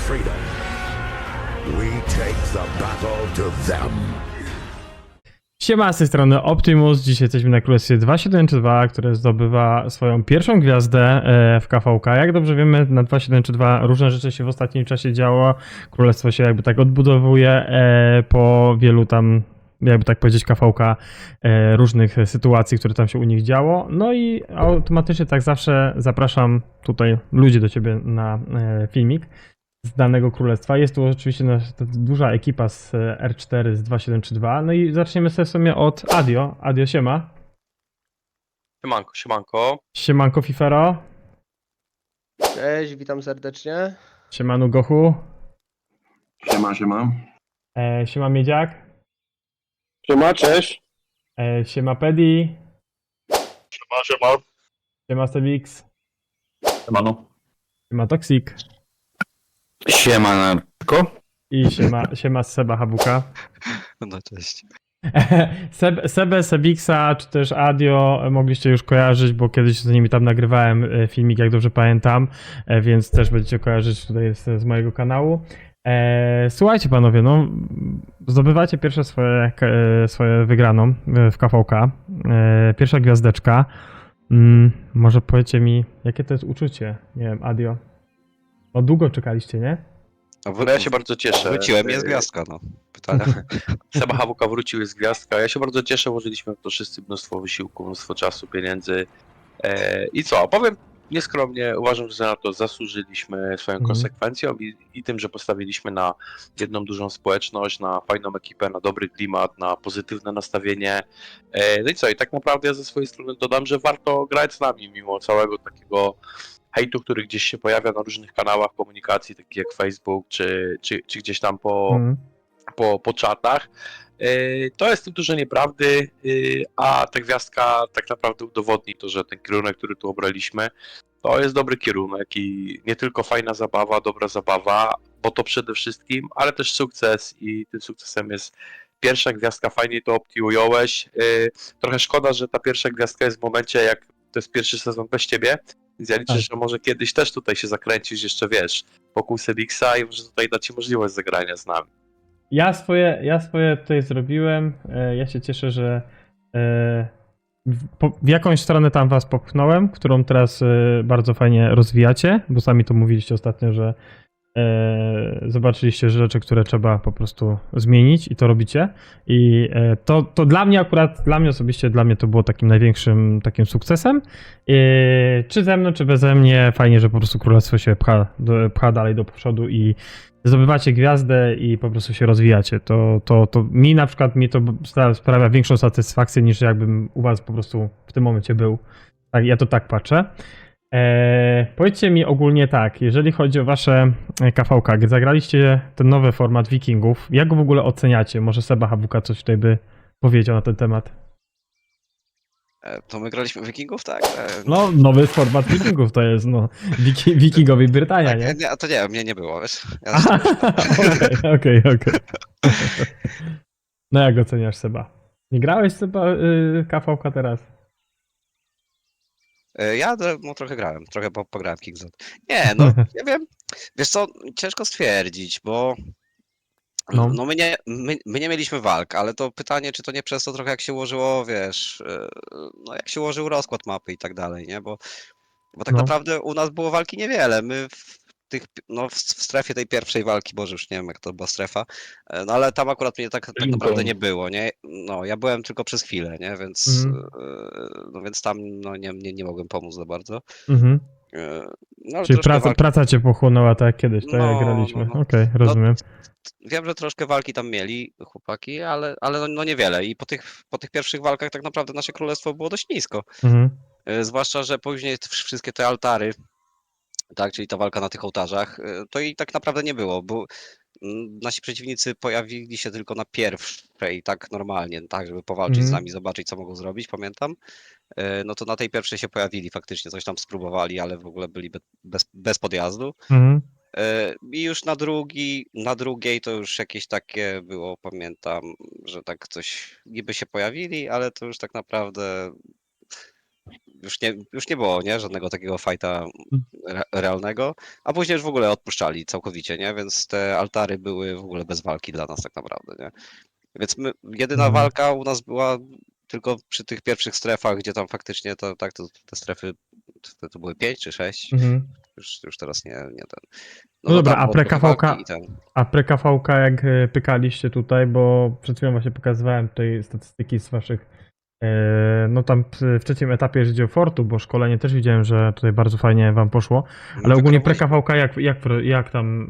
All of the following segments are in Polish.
freedom. We take the battle to them. Siema, z tej strony Optimus. Dzisiaj jesteśmy na Królestwie 2.7.2, które zdobywa swoją pierwszą gwiazdę w KVK. Jak dobrze wiemy, na 2.7.2 różne rzeczy się w ostatnim czasie działo. Królestwo się jakby tak odbudowuje po wielu tam, jakby tak powiedzieć, KVK różnych sytuacji, które tam się u nich działo. No i automatycznie tak zawsze zapraszam tutaj ludzi do ciebie na filmik z danego królestwa. Jest tu oczywiście duża ekipa z R4 z 2732. No i zaczniemy sobie od Adio. Adio, siema. Siemanko, siemanko. Siemanko Fifero. Cześć, witam serdecznie. Siemanu Gochu. Siema. Siema Miedziak. Siema, cześć. Siema Pedi. Siema. Siema Sebix. Siemano. Siema Toxic. Siemanko. I siema Seba Habuka. No cześć. Sebę, Sebixa czy też Adio mogliście już kojarzyć, bo kiedyś z nimi tam nagrywałem filmik, jak dobrze pamiętam, więc też będziecie kojarzyć tutaj z mojego kanału. Słuchajcie panowie, no zdobywacie pierwsze swoje wygraną w KVK, pierwsza gwiazdeczka. Może powiecie mi, jakie to jest uczucie? Nie wiem, Adio. No długo czekaliście, nie? No ja się bardzo cieszę. Wróciłem, jest gwiazdka, no. Pytania. Seba Habuka wrócił, jest gwiazdka. Ja się bardzo cieszę, włożyliśmy w to wszyscy mnóstwo wysiłku, mnóstwo czasu, pieniędzy. I co? Powiem nieskromnie, uważam, że na to zasłużyliśmy swoją konsekwencją i tym, że postawiliśmy na jedną dużą społeczność, na fajną ekipę, na dobry klimat, na pozytywne nastawienie. No i co? I tak naprawdę ja ze swojej strony dodam, że warto grać z nami, mimo całego takiego hejtu, który gdzieś się pojawia na różnych kanałach komunikacji, takich jak Facebook, czy gdzieś tam po czatach. To jest w tym dużo nieprawdy, a ta gwiazdka tak naprawdę udowodni to, że ten kierunek, który tu obraliśmy, to jest dobry kierunek i nie tylko fajna zabawa, dobra zabawa, bo to przede wszystkim, ale też sukces i tym sukcesem jest pierwsza gwiazdka, fajnie to Opti ująłeś. Trochę szkoda, że ta pierwsza gwiazdka jest w momencie, jak to jest pierwszy sezon bez ciebie, więc ja liczę, że może kiedyś też tutaj się zakręcisz, jeszcze wiesz, wokół Sedixa i może tutaj da ci możliwość zagrania z nami. Ja swoje tutaj zrobiłem. Ja się cieszę, że w jakąś stronę tam was popchnąłem, którą teraz bardzo fajnie rozwijacie, bo sami to mówiliście ostatnio, że zobaczyliście rzeczy, które trzeba po prostu zmienić i to robicie. I to dla mnie akurat, osobiście, to było takim największym takim sukcesem. Czy ze mną, czy beze mnie, fajnie, że po prostu królestwo się pcha dalej do przodu i zdobywacie gwiazdę i po prostu się rozwijacie. To mi na przykład to sprawia większą satysfakcję niż jakbym u was po prostu w tym momencie był. Tak, ja to tak patrzę. Powiedzcie mi ogólnie tak, jeżeli chodzi o wasze KVK, gdy zagraliście ten nowy format Wikingów, jak go w ogóle oceniacie? Może Seba Habuka coś tutaj by powiedział na ten temat? To my graliśmy Wikingów, tak? No, nowy format Wikingów to jest, no, Wikingowie Brytania, nie? Nie, to nie, mnie nie było, wiesz? Ja Aha, okej. No jak oceniasz, Seba? Nie grałeś, Seba, KVK teraz? Ja no, trochę grałem, trochę pograłem w Kingzone. Nie, no, ja wiem, wiesz co, ciężko stwierdzić, bo no my nie mieliśmy walk, ale to pytanie, czy to nie przez to trochę jak się ułożyło, wiesz, no jak się ułożył rozkład mapy i tak dalej, nie? Bo tak naprawdę u nas było walki niewiele. My w strefie tej pierwszej walki, Boże, już nie wiem jak to była strefa, no ale tam akurat mnie tak naprawdę nie było, nie? No ja byłem tylko przez chwilę, nie? Więc, no więc tam no, nie mogłem pomóc za bardzo. No, czyli praca cię pochłonęła tak jak kiedyś, tak jak graliśmy. Okej, rozumiem. Wiem, że troszkę walki tam mieli chłopaki, ale no niewiele i po tych pierwszych walkach tak naprawdę nasze królestwo było dość nisko. Zwłaszcza, że później wszystkie te altary, tak, czyli ta walka na tych ołtarzach, to i tak naprawdę nie było, bo nasi przeciwnicy pojawili się tylko na pierwszej, tak normalnie, tak, żeby powalczyć z nami, zobaczyć co mogą zrobić, pamiętam. No to na tej pierwszej się pojawili faktycznie, coś tam spróbowali, ale w ogóle byli bez podjazdu. I już na drugiej to już jakieś takie było, pamiętam, że tak coś niby się pojawili, ale to już tak naprawdę już nie było, nie? Żadnego takiego fajta realnego, a później już w ogóle odpuszczali całkowicie, nie? Więc te altary były w ogóle bez walki dla nas tak naprawdę, nie? Więc jedyna walka u nas była tylko przy tych pierwszych strefach, gdzie tam faktycznie te strefy to były 5 czy 6. Już teraz nie ten. No dobra, tam a było trochę pre-KVK walki i ten. A pre-KVK jak pykaliście tutaj, bo przed chwilą właśnie pokazywałem tutaj statystyki z waszych, no tam w trzecim etapie, jeżeli chodzi o Fortu, bo szkolenie też widziałem, że tutaj bardzo fajnie wam poszło, ale ogólnie pre-KVK jak tam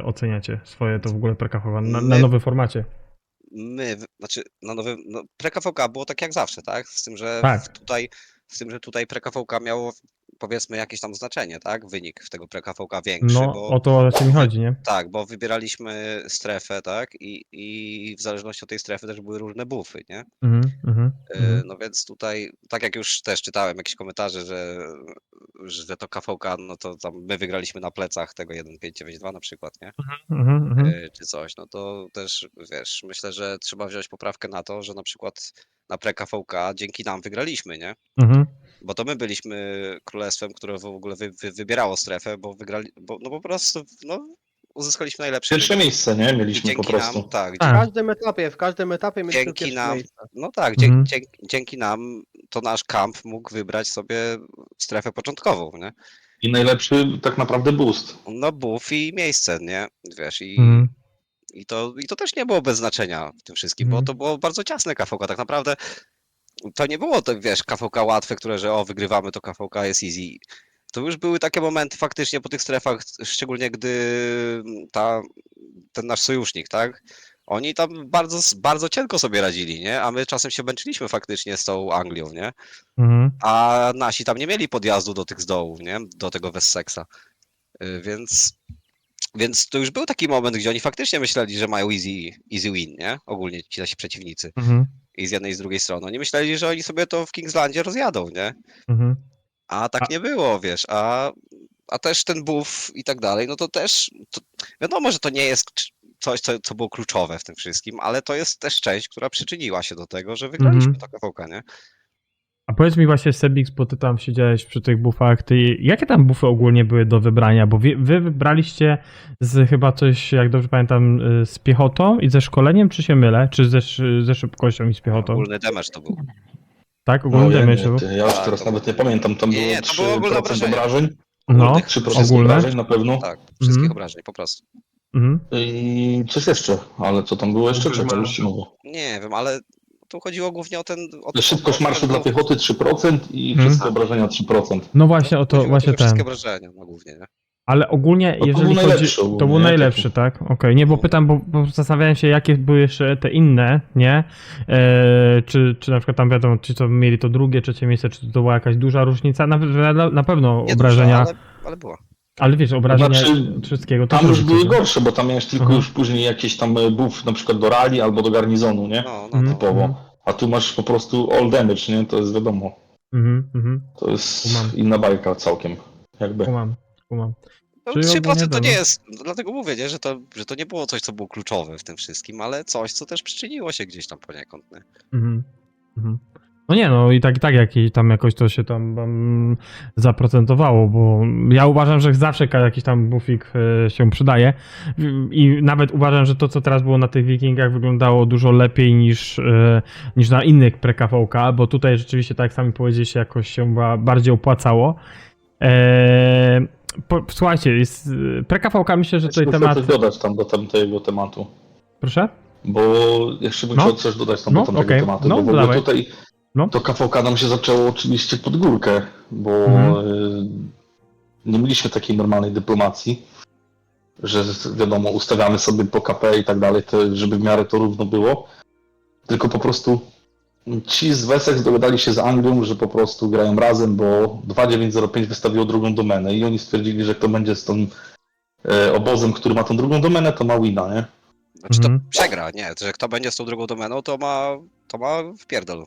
oceniacie swoje to w ogóle pre-KVK na nowym formacie? Znaczy na nowym, pre-KVK było tak jak zawsze, tak? Tak. Z tym, że tutaj pre-KVK miało powiedzmy jakieś tam znaczenie, tak? Wynik w tego pre-KVK większy, No bo o to raczej mi chodzi, nie? tak, bo wybieraliśmy strefę, tak? I w zależności od tej strefy też były różne buffy, nie? No więc tutaj, tak jak już też czytałem jakieś komentarze, że to KVK, no to tam my wygraliśmy na plecach tego 1592 na przykład, nie? Czy coś, no to też, wiesz, myślę, że trzeba wziąć poprawkę na to, że na przykład na pre-KVK dzięki nam wygraliśmy, nie? Bo to my byliśmy królestwem, które w ogóle wybierało strefę, bo wygrali, no po prostu, uzyskaliśmy najlepsze Pierwsze wynik. miejsce, nie? Mieliśmy po Dzięki prostu. nam, tak, Tak. W każdym etapie mieliśmy dzięki pierwsze nam, miejsce. no tak, Mhm. dzięki nam to nasz kamp mógł wybrać sobie strefę początkową, nie? I najlepszy tak naprawdę boost. No buff i miejsce, nie? Wiesz, Mhm. i to też nie było bez znaczenia w tym wszystkim, bo to było bardzo ciasne KVK, tak naprawdę to nie było tak, wiesz, KVK łatwe, które, że wygrywamy, to KVK jest easy. To już były takie momenty faktycznie po tych strefach, szczególnie gdy ten nasz sojusznik, tak? Oni tam bardzo, bardzo cienko sobie radzili, nie? A my czasem się męczyliśmy faktycznie z tą Anglią, nie? A nasi tam nie mieli podjazdu do tych z dołów, nie? Do tego Wessexa. Więc to już był taki moment, gdzie oni faktycznie myśleli, że mają easy win, nie? Ogólnie ci nasi przeciwnicy. I z jednej i z drugiej strony. Oni myśleli, że oni sobie to w Kingslandzie rozjadą, nie? A tak nie było, wiesz, a też ten buff i tak dalej, no to też, wiadomo, że to nie jest coś, co było kluczowe w tym wszystkim, ale to jest też część, która przyczyniła się do tego, że wygraliśmy to KVK, nie? A powiedz mi właśnie, Sebix, bo ty tam siedziałeś przy tych buffach, jakie tam buffy ogólnie były do wybrania? Bo wy wybraliście chyba coś, jak dobrze pamiętam, z piechotą i ze szkoleniem, czy się mylę? Czy ze szybkością i z piechotą? Ogólny damage to był. Tak, ogólny damage był? Ja już Tak, teraz to nawet nie pamiętam, tam było Nie, to było ogólne 3% obrażenia. obrażeń, No, Ogólnych 3% ogólne. obrażeń na pewno. Tak, wszystkich obrażeń, po prostu. I coś jeszcze, ale co tam było jeszcze? Czekaj, już ci mówię. Nie wiem, ale tu chodziło głównie o ten... Szybkość marszu dla piechoty 3% i wszystkie obrażenia 3%. No właśnie, o to chodziło właśnie o wszystkie ten. obrażenia, no głównie, nie? Ale ogólnie, to jeżeli był chodzi... najlepszy To ogólnie, był nie? najlepszy, tak? Okej, nie, bo pytam, bo zastanawiałem się, jakie były jeszcze te inne, nie? Czy na przykład tam wiadomo, czy to mieli to drugie, trzecie miejsce, czy to była jakaś duża różnica? Na pewno Nie obrażenia... dużo, ale była. Ale wiesz, obrażenia Znaczy, wszystkiego to Tam już różnice, były nie? gorsze, bo tam miałeś tylko już później jakiś tam buff na przykład do rally albo do garnizonu, nie? No. Typowo. A tu masz po prostu all damage, nie? To jest wiadomo. To jest Kumam. inna bajka całkiem. Jakby. Kumam. No, Czyli 3% ogólnie to nie dobra. jest, dlatego mówię, nie, że to nie było coś, co było kluczowe w tym wszystkim, ale coś, co też przyczyniło się gdzieś tam poniekąd. Nie? No nie, no i tak jak i tam jakoś to się tam zaprocentowało, bo ja uważam, że zawsze jakiś tam buffik się przydaje i nawet uważam, że to, co teraz było na tych Wikingach, wyglądało dużo lepiej niż na innych pre-KVK, bo tutaj rzeczywiście, tak jak sami powiedzieliście, jakoś się bardziej opłacało. Słuchajcie, jest pre-KVK, myślę, że tutaj Muszę temat... coś dodać tam do tamtego tematu. Proszę? Bo jeszcze bym No. chciał coś dodać tam No, do tamtego okej. tematu. No, Bo w ogóle dawaj. tutaj No. to KVK nam się zaczęło oczywiście pod górkę, bo nie mieliśmy takiej normalnej dyplomacji, że wiadomo, ustawiamy sobie po KP i tak dalej, żeby w miarę to równo było. Tylko po prostu ci z Wessex dogadali się z Anglią, że po prostu grają razem, bo 2905 wystawiło drugą domenę i oni stwierdzili, że kto będzie z tym obozem, który ma tą drugą domenę, to ma wina, nie? Znaczy to przegra, nie, że kto będzie z tą drugą domeną, to ma wpierdol.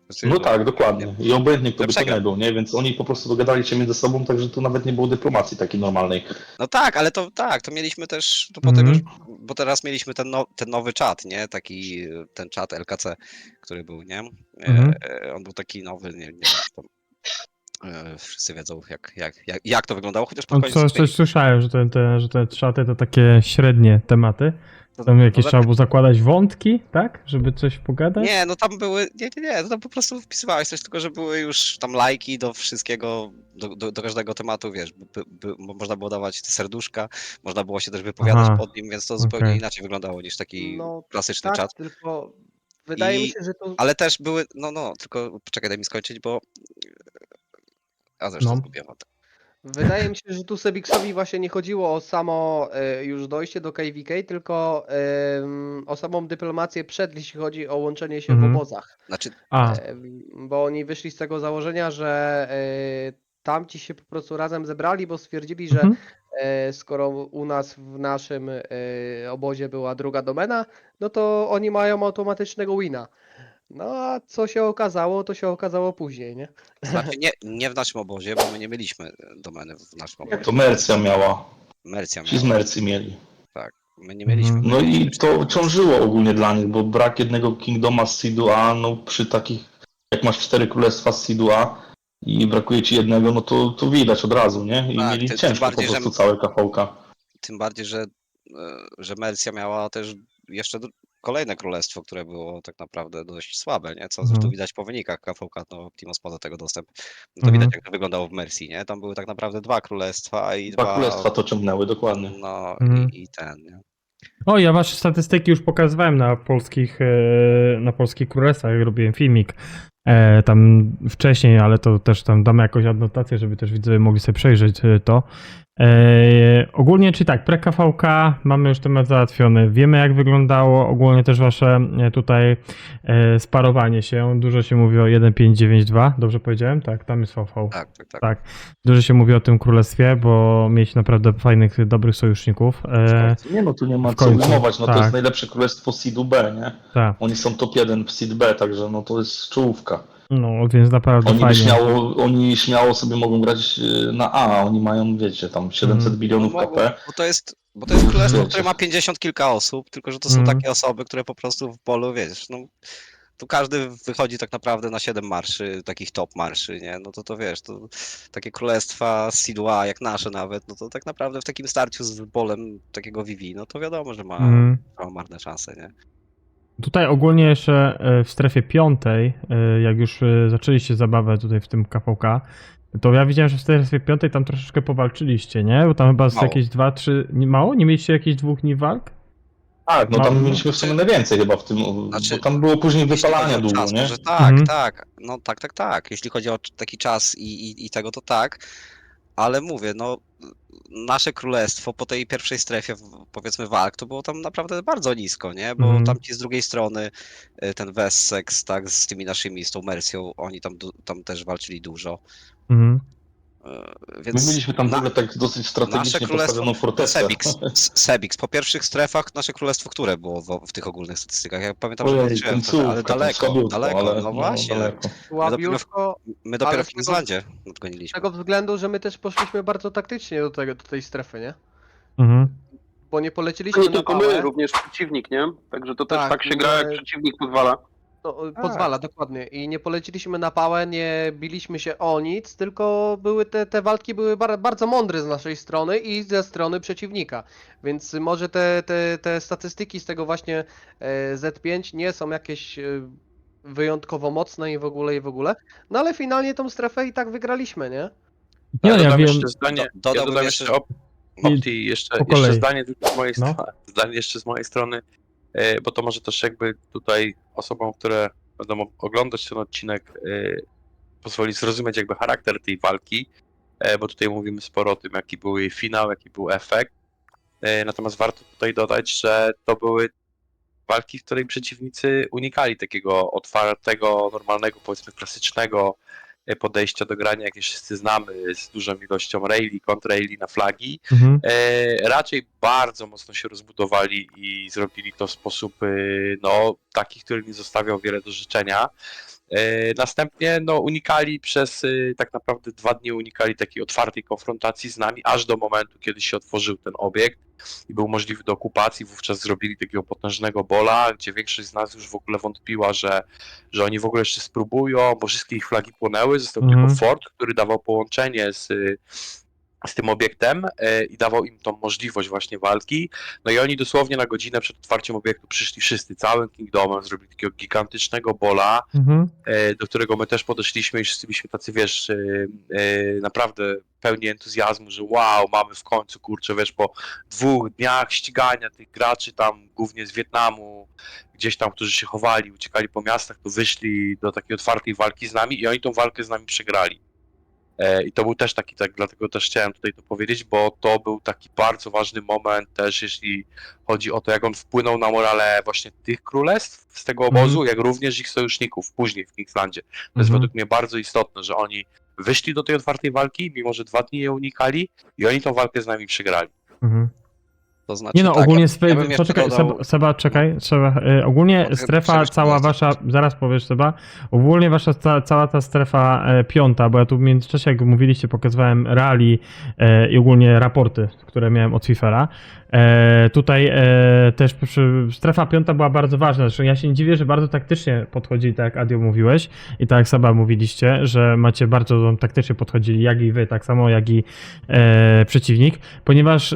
Znaczy, No tak, dokładnie. I obojętnie kto by to przegra. nie był, nie? Więc oni po prostu dogadali się między sobą, także tu nawet nie było dyplomacji takiej normalnej. No tak, ale to mieliśmy też, to potem już, bo teraz mieliśmy ten nowy czat, nie, taki, ten czat LKC, który był, nie, on był taki nowy, nie wiem, tam Wszyscy wiedzą, jak to wyglądało, chociaż No, pod koniec tej- coś słyszałem, że te szaty to takie średnie tematy. Tam jakieś no, trzeba było zakładać wątki, tak? Żeby coś pogadać? Nie, no tam były. Nie, no tam po prostu wpisywałeś coś, tylko że były już tam lajki do wszystkiego, do każdego tematu, wiesz. Można było dawać te serduszka, można było się też wypowiadać Aha, pod nim, więc to zupełnie okej. inaczej wyglądało niż taki No klasyczny tak, czat. tylko wydaje mi I, się, że to ale też były. No, tylko poczekaj, daj mi skończyć, bo. A zresztą No. zgubiłem wątek. wydaje mi się, że tu Sebixowi właśnie nie chodziło o samo już dojście do KVK, tylko o samą dyplomację przed, jeśli chodzi o łączenie się w Mhm. obozach. Znaczy, A, Bo oni wyszli z tego założenia, że tamci się po prostu razem zebrali, bo stwierdzili, że mhm. skoro u nas w naszym obozie była druga domena, no to oni mają automatycznego wina. No a co się okazało, to się okazało później, nie? znaczy nie w naszym obozie, bo my nie mieliśmy domeny w naszym obozie. To Mercja miała. Mercja Ci z miała. Mercji mieli. My nie mieliśmy. Mhm. No i to ciążyło ogólnie dla nich, bo brak jednego Kingdoma z Seedu A, no przy takich, jak masz 4 królestwa z Seedu A i brakuje ci jednego, no to widać od razu, nie? I Tak, mieli tym ciężko bardziej, po że- prostu całe KV-ka. Tym bardziej, że Mercja miała też jeszcze kolejne królestwo, które było tak naprawdę dość słabe, nie? Co zresztą Mhm. widać po wynikach KVK, no Optimus ma do tego dostęp. No to Mhm. widać, jak to wyglądało w Mersji, nie? Tam były tak naprawdę 2 królestwa i Dwa królestwa to ciągnęły, dokładnie. No Mhm. i ten, nie? O, ja wasze statystyki już pokazywałem na polskich królestwach, jak robiłem filmik tam wcześniej, ale to też tam damy jakąś adnotację, żeby też widzowie mogli sobie przejrzeć to. Ogólnie, czy tak, pre-KVK mamy już temat załatwiony, wiemy jak wyglądało ogólnie też wasze tutaj sparowanie się, dużo się mówi o 1.5.9.2, dobrze powiedziałem? Tak, tam jest VV. Tak. Tak, dużo się mówi o tym królestwie, bo mieliście naprawdę fajnych, dobrych sojuszników. Nie no, tu nie ma w co końcu, ujmować, no to tak. jest najlepsze królestwo Seedu B, nie? Tak, Oni są top 1 w Seed B, także no to jest czołówka. no więc naprawdę fajnie. Oni śmiało sobie mogą grać na A, oni mają, wiecie, tam 700 bilionów No mogą, KP. bo to jest królestwo, Wiecie. które ma 50 kilka osób, tylko że to są Mhm. takie osoby, które po prostu w polu, wiesz, no tu każdy wychodzi tak naprawdę na 7 marszy, takich top marszy, nie? No to wiesz, to takie królestwa Sidła, jak nasze nawet, no to tak naprawdę w takim starciu z polem takiego Vivi, no to wiadomo, że ma marne szanse, nie? Tutaj ogólnie jeszcze w strefie piątej, jak już zaczęliście zabawę tutaj w tym KVK, to ja widziałem, że w strefie piątej tam troszeczkę powalczyliście, nie? Bo tam chyba z Mało. jakieś 2-3... Mało? Nie mieliście jakichś 2 dni walk? Tak, no No, tam mieliśmy w sumie najwięcej chyba w tym, Znaczy, bo tam było później Jeśli chodzi wypalania o długo, czas, nie? może tak, Mhm. tak. No tak. Jeśli chodzi o taki czas i tego, to tak. Ale mówię, no nasze królestwo po tej pierwszej strefie, powiedzmy, walk, to było tam naprawdę bardzo nisko, nie? Bo Mhm. tam ci z drugiej strony, ten Wessex, tak, z tymi naszymi, z tą Mercją, oni tam też walczyli dużo. Mhm. My Więc mieliśmy tam w ogóle tak dosyć nasze strategicznie królestwo, postawioną fortecę. Sebix, po pierwszych strefach nasze królestwo, które było w tych ogólnych statystykach? Ja pamiętam, że Ojej, patrzyłem, końcówka, ale tam daleko, słabiutko, ale no właśnie. daleko. Słabiutko, My dopiero ale w z tego- Kingslandzie z nadgoniliśmy. tego względu, że my też poszliśmy bardzo taktycznie do tej strefy, nie? Mhm. Bo nie To poleciliśmy nie na tylko pałę. my, również przeciwnik, nie? Także to też Tak, tak się gra, jak my- przeciwnik pozwala. No, pozwala, dokładnie. I nie poleciliśmy na pałę, nie biliśmy się o nic, tylko były te walki były bardzo mądre z naszej strony i ze strony przeciwnika. Więc może te statystyki z tego właśnie Z5 nie są jakieś wyjątkowo mocne i w ogóle. No ale finalnie tą strefę i tak wygraliśmy, nie? Nie, Ja ja dodam wiem. jeszcze zdanie, Dodałbym dodam jeszcze, jeszcze Opti, jeszcze kolei. zdanie tylko z mojej No. zdanie jeszcze z mojej strony, bo to może też jakby tutaj osobom, które będą oglądać ten odcinek, pozwoli zrozumieć jakby charakter tej walki, bo tutaj mówimy sporo o tym, jaki był jej finał, jaki był efekt. Natomiast warto tutaj dodać, że to były walki, w której przeciwnicy unikali takiego otwartego, normalnego, powiedzmy klasycznego podejścia do grania, jakie wszyscy znamy, z dużą ilością raili, kontraili na flagi. Mhm. Raczej bardzo mocno się rozbudowali i zrobili to w sposób no, taki, który nie zostawiał wiele do życzenia. Następnie no, unikali przez tak naprawdę 2 dni unikali takiej otwartej konfrontacji z nami, aż do momentu, kiedy się otworzył ten obiekt. i był możliwy do okupacji. Wówczas zrobili takiego potężnego bola, gdzie większość z nas już w ogóle wątpiła, że oni w ogóle jeszcze spróbują, bo wszystkie ich flagi płonęły. Został tylko fort, który dawał połączenie z tym obiektem i dawał im tą możliwość właśnie walki. No i oni dosłownie na godzinę przed otwarciem obiektu przyszli wszyscy, całym Kingdomem, zrobili takiego gigantycznego bola, do którego my też podeszliśmy i wszyscy byliśmy tacy, wiesz, naprawdę pełni entuzjazmu, że wow, mamy w końcu, kurczę, wiesz, po 2 dniach ścigania tych graczy tam, głównie z Wietnamu, gdzieś tam, którzy się chowali, uciekali po miastach, to wyszli do takiej otwartej walki z nami i oni tą walkę z nami przegrali. I to był też taki, tak, dlatego też chciałem tutaj to powiedzieć, bo to był taki bardzo ważny moment też, jeśli chodzi o to, jak on wpłynął na morale właśnie tych królestw z tego obozu, jak również ich sojuszników później w Kingslandzie. To jest według mnie bardzo istotne, że oni wyszli do tej otwartej walki, mimo że 2 dni je unikali i oni tą walkę z nami przegrali. To znaczy, Nie no, tak, ogólnie ja bym jeszcze poczekaj, dodał- Seba, czekaj, ogólnie Mogę strefa przebiec cała po wasza, zaraz powiesz Seba, ogólnie wasza cała ta strefa 5, bo ja tu w międzyczasie, jak mówiliście, pokazywałem rally i ogólnie raporty, które miałem od Fifera. Tutaj też strefa 5 była bardzo ważna, zresztą ja się nie dziwię, że bardzo taktycznie podchodzili, tak jak Adio mówiłeś i tak jak Seba mówiliście, że macie bardzo taktycznie podchodzili, jak i wy, tak samo jak i przeciwnik, ponieważ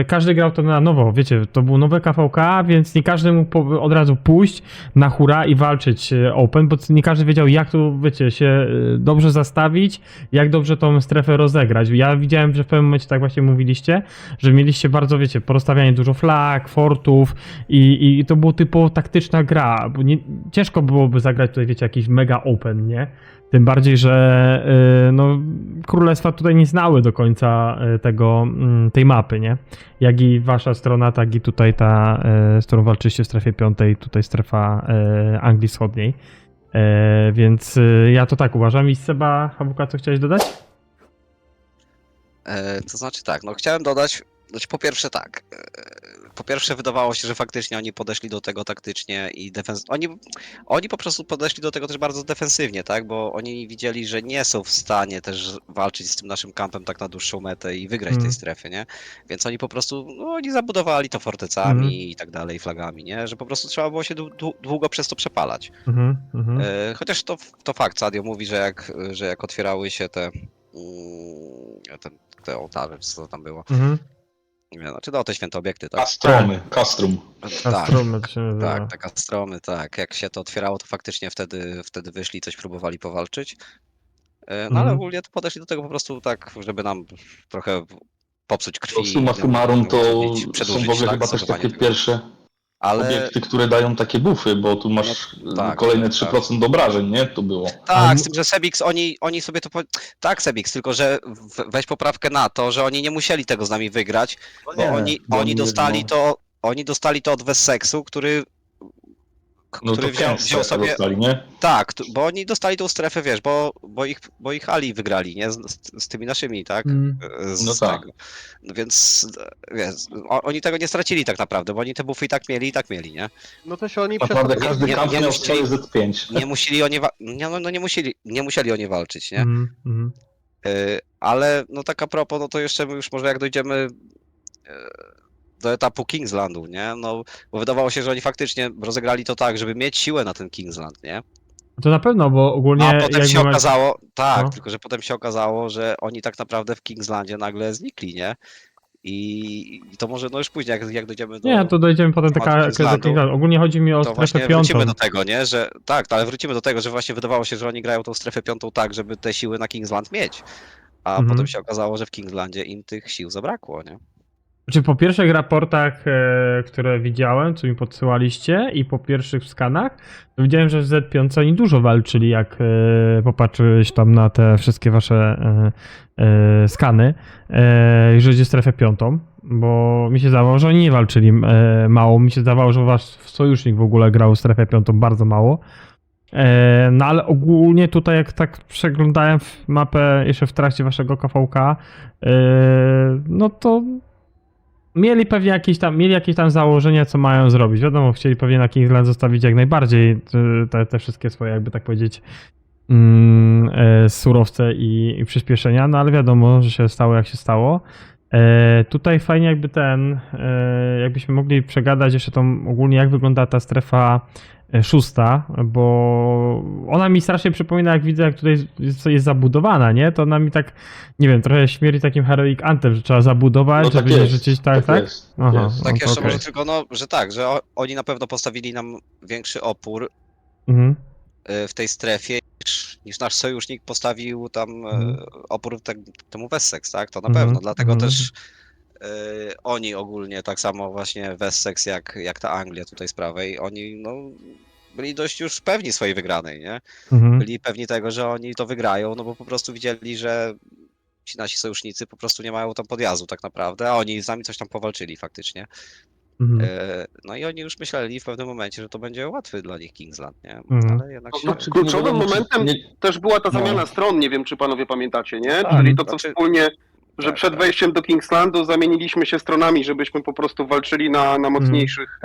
każdy grał to na nowo, wiecie, to był nowe KVK, więc nie każdy mógł od razu pójść na hura i walczyć open, bo nie każdy wiedział, jak tu, wiecie, się dobrze zastawić, jak dobrze tą strefę rozegrać. Ja widziałem, że w pewnym momencie tak właśnie mówiliście, że mieliście bardzo, wiecie, porozstawianie dużo flag, fortów i to było typowo taktyczna gra, bo ciężko byłoby zagrać tutaj, wiecie, jakiś mega open, nie? Tym bardziej, że no, królestwa tutaj nie znały do końca tej mapy, nie? Jak i wasza strona, tak i tutaj ta, z którą walczyliście w strefie 5, tutaj strefa Anglii Wschodniej. Więc ja to tak uważam. I Seba, Habuka, co chciałeś dodać? To znaczy tak, no chciałem dodać, znaczy po pierwsze tak, po pierwsze wydawało się, że faktycznie oni podeszli do tego taktycznie i oni po prostu podeszli do tego też bardzo defensywnie, tak, bo oni widzieli, że nie są w stanie też walczyć z tym naszym kampem tak na dłuższą metę i wygrać tej strefy, nie, więc oni po prostu, no oni zabudowali to fortecami i tak dalej, flagami, nie, że po prostu trzeba było się długo przez to przepalać. Chociaż to fakt, Sadio mówi, że jak otwierały się te ołtarze, czy co tam było. Nie, znaczy te święte obiekty, tak? Castrum. Kastromy to się nazywa. Tak, te kastromy, tak. Jak się to otwierało, to faktycznie wtedy wyszli, coś próbowali powalczyć. No ale ogólnie to podeszli do tego po prostu tak, żeby nam trochę popsuć krwi. Summa summarum to są w ogóle chyba też zdobywanie takie tego. pierwsze obiekty, które dają takie buffy, bo tu masz tak, kolejne tak. 3% obrażeń, nie? To było. Tak, z tym, że Sebix, oni sobie to... Tak, Sebix, tylko że weź poprawkę na to, że oni nie musieli tego z nami wygrać, bo oni dostali to od Wessexu, który No to wziął sobie... dostali, nie? Tak, bo oni dostali tą strefę, wiesz, bo ich Ali wygrali, nie? Z tymi naszymi, tak? No tak. Tego. No więc, wiesz, oni tego nie stracili tak naprawdę, bo oni te buffy i tak mieli, nie? No to się oni Naprawdę przez to... każdy kamp miał swoje Z5. Nie musieli nie musieli o nie walczyć, nie? Ale no tak a propos, no to jeszcze już może jak dojdziemy do etapu Kingslandu, nie? No, bo wydawało się, że oni faktycznie rozegrali to tak, żeby mieć siłę na ten Kingsland, nie? To na pewno, bo ogólnie... A potem się okazało, tak, No. tylko że potem się okazało, że oni tak naprawdę w Kingslandzie nagle znikli, nie? I to może, no już później, jak dojdziemy do... Nie, to dojdziemy potem do Kingslandu, ogólnie chodzi mi o to strefę właśnie 5. wrócimy do tego, nie? Że tak, ale wrócimy do tego, że właśnie wydawało się, że oni grają tą strefę 5 tak, żeby te siły na Kingsland mieć. A potem się okazało, że w Kingslandzie im tych sił zabrakło, nie? Czy po pierwszych raportach, które widziałem, co mi podsyłaliście i po pierwszych skanach, to widziałem, że w Z5 oni dużo walczyli, jak popatrzyłeś tam na te wszystkie wasze skany, jeżeli chodzi o strefę 5, bo mi się zdawało, że oni nie walczyli mało, mi się zdawało, że wasz sojusznik w ogóle grał strefę 5 bardzo mało. No ale ogólnie tutaj jak tak przeglądałem mapę jeszcze w trakcie waszego KVK, no to mieli pewnie jakieś tam założenia, co mają zrobić. Wiadomo, chcieli pewnie na Kingsland zostawić jak najbardziej te wszystkie swoje, jakby tak powiedzieć, surowce i przyspieszenia, no ale wiadomo, że się stało jak się stało. Tutaj fajnie jakby jakbyśmy mogli przegadać jeszcze tą ogólnie jak wygląda ta strefa szósta, bo ona mi strasznie przypomina, jak widzę, jak tutaj jest zabudowana, nie? To ona mi tak, nie wiem, trochę śmierdzi takim Heroic Anthem, że trzeba zabudować, No tak żeby jest, rzucić, tak? jest, Aha, jest. Tak no to jeszcze okej. może tylko, no, że tak, że oni na pewno postawili nam większy opór Mhm. w tej strefie niż nasz sojusznik postawił tam opór temu Wessex, tak? To na Mhm, pewno, dlatego mhm. też oni ogólnie, tak samo właśnie Wessex jak ta Anglia tutaj z prawej, oni no byli dość już pewni swojej wygranej, nie? Mhm. Byli pewni tego, że oni to wygrają, no bo po prostu widzieli, że ci nasi sojusznicy po prostu nie mają tam podjazdu tak naprawdę, a oni z nami coś tam powalczyli faktycznie. Mhm. No i oni już myśleli w pewnym momencie, że to będzie łatwy dla nich Kingsland, nie? Mhm. Ale jednak To się... znaczy, kluczowym momentem też była ta No. zamiana stron, nie wiem czy panowie pamiętacie, nie? Tak. Czyli to co Znaczy- wspólnie, że tak, przed tak. wejściem do Kingslandu zamieniliśmy się stronami, żebyśmy po prostu walczyli na mocniejszych...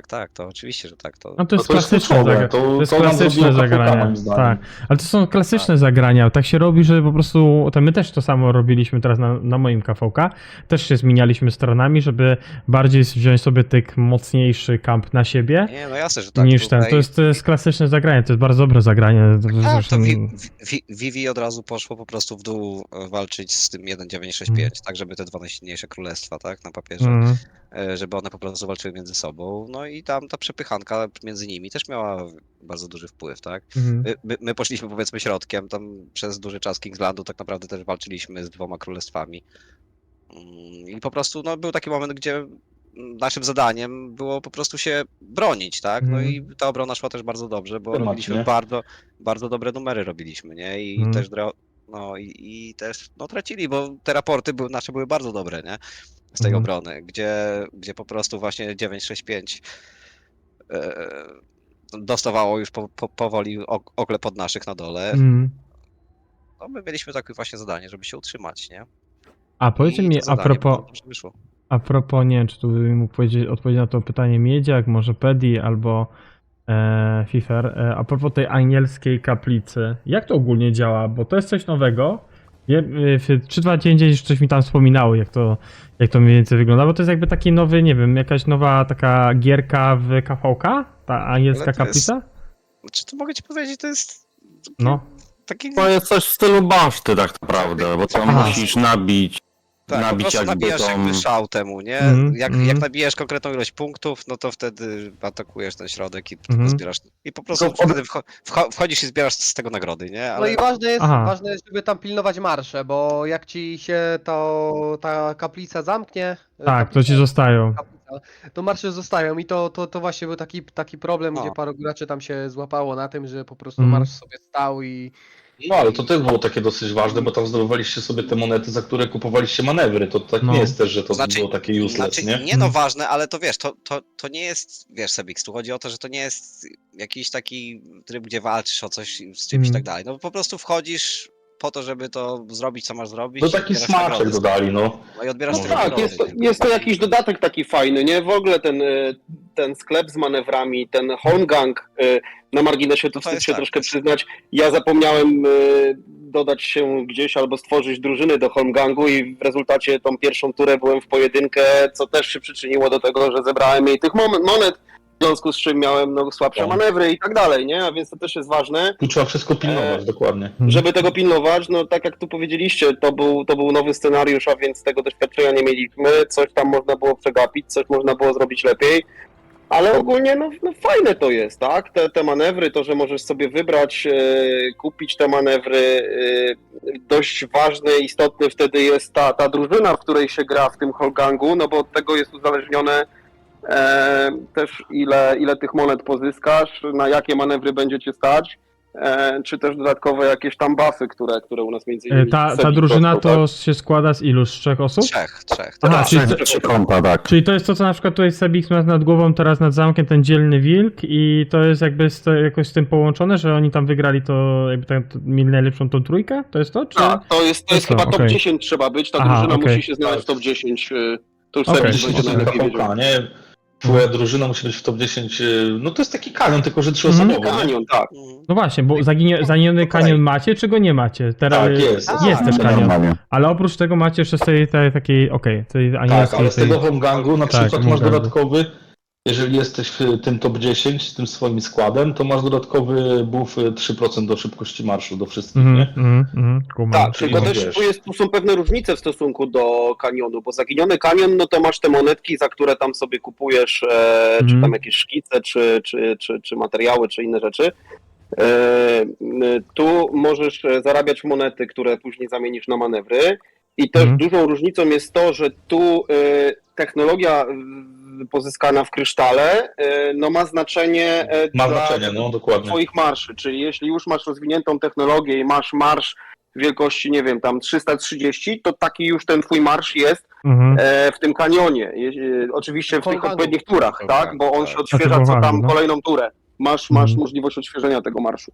Tak, to oczywiście, że tak. To... No to jest to jest klasyczne kluczowe, zagranie. to- To jest to nam klasyczne zrobiło KPK, zagranie. moim zdaniem. Tak, ale to są klasyczne zagrania. Tak się robi, że po prostu my też to samo robiliśmy teraz na moim KVK. Też się zmienialiśmy stronami, żeby bardziej wziąć sobie tych mocniejszy kamp na siebie. Nie, no jasne, że tak. Niż ten. tutaj- To jest klasyczne zagranie, to jest bardzo dobre zagranie. Tak, Zresztą- to Vivi od razu poszło po prostu w dół walczyć z tym 1965, tak żeby te dwa najsilniejsze królestwa, tak, na papierze, Mhm. żeby one po prostu walczyły między sobą, no i tam ta przepychanka między nimi też miała bardzo duży wpływ, tak. Mhm. My poszliśmy powiedzmy środkiem, tam przez duży czas Kingslandu tak naprawdę też walczyliśmy z dwoma królestwami. I po prostu no, był taki moment, gdzie naszym zadaniem było po prostu się bronić, tak? No Mhm. i ta obrona szła też bardzo dobrze, bo Temat, robiliśmy nie? bardzo dobre numery robiliśmy, nie? I Mhm. też i też no tracili, bo te raporty nasze były bardzo dobre, nie? Z tej Mhm. obrony, gdzie po prostu właśnie 965 dostawało już powoli oklep od naszych na dole. Mhm. No my mieliśmy takie właśnie zadanie, żeby się utrzymać, nie? A powiedzcie I mi, to zadanie bardzo dobrze wyszło. nie wiem, czy tu mógł odpowiedzieć na to pytanie Miedziak, może Pedi albo Fifer. A propos tej anielskiej kaplicy, jak to ogólnie działa? Bo to jest coś nowego. W 3.2.9 już coś mi tam wspominało, jak to mniej więcej wygląda, bo to jest jakby taki nowy, nie wiem, jakaś nowa taka gierka w KVK? Ta anielska Ale to jest- kaplica? Czy to mogę ci powiedzieć, to jest No. taki... To jest coś w stylu baszty tak naprawdę, bo tam Aha. musisz nabić Tak, po nabić prostu jakby nabijasz tą... jakby szał temu, nie? Jak nabijasz konkretną ilość punktów, no to wtedy atakujesz ten środek i tylko zbierasz. I po prostu wtedy wchodzisz i zbierasz z tego nagrody, nie? No i ważne Aha. jest, żeby tam pilnować marsze, bo jak ci się ta kaplica zamknie, Tak, to ci zostają. to marsze zostają i to właśnie był taki problem, No. gdzie paru graczy tam się złapało na tym, że po prostu Mhm. marsz sobie stał i No ale to też było takie dosyć ważne, bo tam zdobywaliście sobie te monety, za które kupowaliście manewry. To tak No. nie jest też, że to Znaczy- było takie useless, nie? Nie no ważne, ale to wiesz, to nie jest, wiesz Sebix, tu chodzi o to, że to nie jest jakiś taki tryb, gdzie walczysz o coś z czymś i tak dalej. No po prostu wchodzisz po to, żeby to zrobić, co masz zrobić. To i taki odbierasz smaczek nagrody z tego. dodali, no. No i odbierasz No tego Tak, nagrody. jest to jakiś dodatek taki fajny, nie? W ogóle ten sklep z manewrami, ten Holmgang, na marginesie to No to wstyd jest się tak, troszkę to jest- przyznać. Ja zapomniałem dodać się gdzieś albo stworzyć drużyny do Holmgangu i w rezultacie tą pierwszą turę byłem w pojedynkę, co też się przyczyniło do tego, że zebrałem mniej tych monet, w związku z czym miałem słabsze Tak. manewry i tak dalej, nie? A więc to też jest ważne. Tu trzeba wszystko pilnować, dokładnie. Żeby tego pilnować, no tak jak tu powiedzieliście, to był nowy scenariusz, a więc tego doświadczenia nie mieliśmy, coś tam można było przegapić, coś można było zrobić lepiej, ale ogólnie no fajne to jest, tak? Te manewry, to, że możesz sobie wybrać, kupić te manewry, dość ważny, istotny wtedy jest ta drużyna, w której się gra w tym Holgangu, no bo od tego jest uzależnione też ile tych monet pozyskasz, na jakie manewry będziecie stać, czy też dodatkowe jakieś tam buffy, które u nas między innymi... Ta Sebik drużyna dostał, to się składa z ilu? Z 3 osób? Trzech. Aha, Tak. czyli, Trzy kompa, tak. czyli to jest to, co na przykład tutaj Sebix ma nad głową, teraz nad zamkiem, ten dzielny wilk i to jest jakby jakoś z tym połączone, że oni tam wygrali to, jakby tak, mieli najlepszą tą trójkę? To jest to? Czy... Tak, to jest to chyba top okej. 10 trzeba być, ta Aha, drużyna okej. musi się znaleźć w top 10, to już Okej. Sebik będzie najlepiej wiedział. KVK, nie? twoja drużyna musi być w top 10, no to jest taki kanion, tylko że 3-osobowy. nie? Kanion, tak. No właśnie, bo zaginiony kanion macie, czy go nie macie? Teraz Tak, jest. Jest też kanion. Normalnie. Ale oprócz tego macie jeszcze z tej takiej, tej Tak, anielskiej, ale z tego Wongangu na Tak, przykład masz Wongangu. dodatkowy, jeżeli jesteś w tym top 10 z tym swoim składem, to masz dodatkowy buff 3% do szybkości marszu do wszystkich, nie? Kumam. Tak, czyli tylko no też wiesz. tu są pewne różnice w stosunku do kanionu, bo zaginiony kanion, no to masz te monetki, za które tam sobie kupujesz, czy tam jakieś szkice, czy materiały, czy inne rzeczy. Tu możesz zarabiać monety, które później zamienisz na manewry i też dużą różnicą jest to, że tu technologia pozyskana w krysztale no ma znaczenie Ma dla znaczenie, no dokładnie. twoich marszy, czyli jeśli już masz rozwiniętą technologię i masz marsz wielkości, nie wiem, tam 330, to taki już ten twój marsz jest w tym kanionie. Oczywiście w tych Wongangu. odpowiednich turach, tak? Bo on się odświeża Znaczy co tam Wongangu, no. kolejną turę. Masz możliwość odświeżenia tego marszu.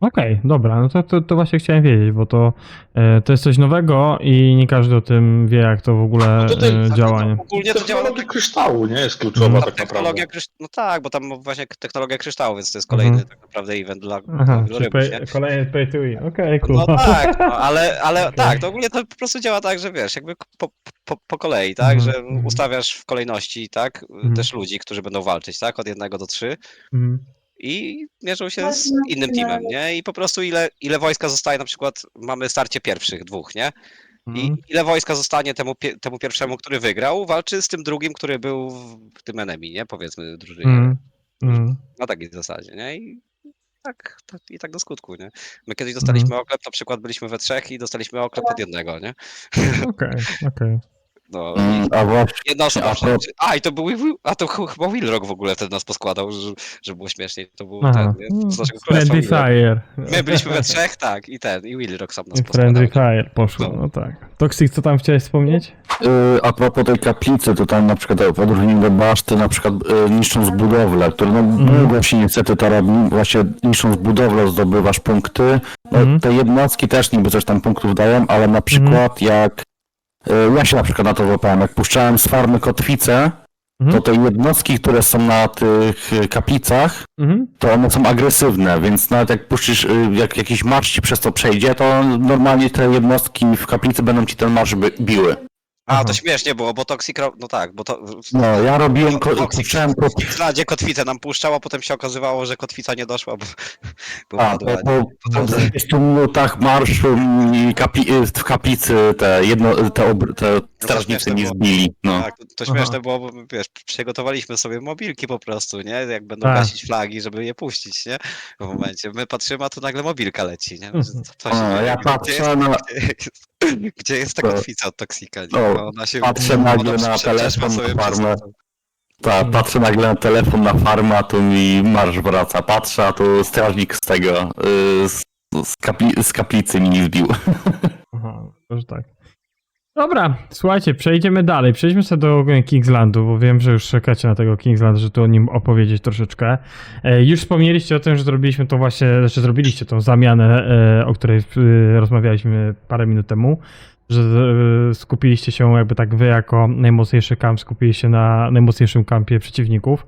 Okej, dobra, no to właśnie chciałem wiedzieć, bo to jest coś nowego i nie każdy o tym wie, jak to w ogóle No tutaj działa. Nie? Ogólnie to działa Technologia kryształu, nie? Jest kluczowa tak naprawdę. No tak, bo tam właśnie technologia kryształu, więc to jest kolejny tak naprawdę event dla Aha, wielorybów, nie? kolejny pay to win, okej, cool. No tak, no, ale Okej. tak, to ogólnie to po prostu działa tak, że wiesz, jakby po kolei, tak, że ustawiasz w kolejności, tak, też ludzi, którzy będą walczyć, tak, od 1 do 3 i mierzą się z innym teamem, nie, i po prostu ile wojska zostaje, na przykład mamy starcie pierwszych dwóch, nie, i ile wojska zostanie temu pierwszemu, który wygrał, walczy z tym drugim, który był w tym enemy, nie, powiedzmy, drużynie, na takiej zasadzie, nie, i tak do skutku, nie? My kiedyś dostaliśmy oklep, na przykład byliśmy we 3 i dostaliśmy oklep od 1, nie? Okej. No, A właśnie, jedna osoba a to- i to był chyba Wilrock w ogóle wtedy nas poskładał, że było śmieszniej. To był Aha. ten, nie? Z naszego królestwa Friendly Wilrock. Fire. My byliśmy we 3, tak, i Wilrock sam nas Friendly poskładał. Fire poszło, no tak. Toxic, co tam chciałeś wspomnieć? a propos tej kaplicy, to tam na przykład w odróżnieniu do baszty na przykład niszcząc budowlę, które no długo się niestety to robi, właśnie niszcząc budowlę zdobywasz punkty. No, te jednostki też niby coś tam punktów dają, ale na przykład jak ja się na przykład na to złapałem, jak puszczałem z farmy kotwicę, to te jednostki, które są na tych kaplicach, to one są agresywne, więc nawet jak puścisz, jak jakiś marsz ci przez to przejdzie, to normalnie te jednostki w kaplicy będą ci ten marsz biły. A, to śmiesznie było, bo Toxic, no tak, bo to... No, ja robiłem, Toxic puszczałem w Zladzie kotwicę nam puszczał, a potem się okazywało, że kotwica nie doszła, bo A, po 20 minutach marszu w kaplicy te strażnicy mi zbili. No. Tak, to śmieszne było, bo wiesz, przygotowaliśmy sobie mobilki po prostu, nie? Jak będą Tak. gasić flagi, żeby je puścić, nie? W momencie. My patrzymy, a tu nagle mobilka leci, nie? Co się O, dzieje? ja patrzę na... Gdzie jest ta kotwica od Toksika? O, Ona się, patrzę nagle na telefon na farmę. Tak, patrzę nagle na telefon na farmę, a tu mi marsz wraca. Patrzę, a tu strażnik z tego, z kaplicy mi zbił. Aha, może tak. Dobra, słuchajcie, przejdziemy dalej. Przejdźmy sobie do Kingslandu, bo wiem, że już czekacie na tego Kingsland, żeby tu o nim opowiedzieć troszeczkę. Już wspomnieliście o tym, że zrobiliśmy to właśnie, znaczy zrobiliście tą zamianę, o której rozmawialiśmy parę minut temu, że skupiliście się jakby tak wy jako najmocniejszy kamp, skupiliście na najmocniejszym kampie przeciwników.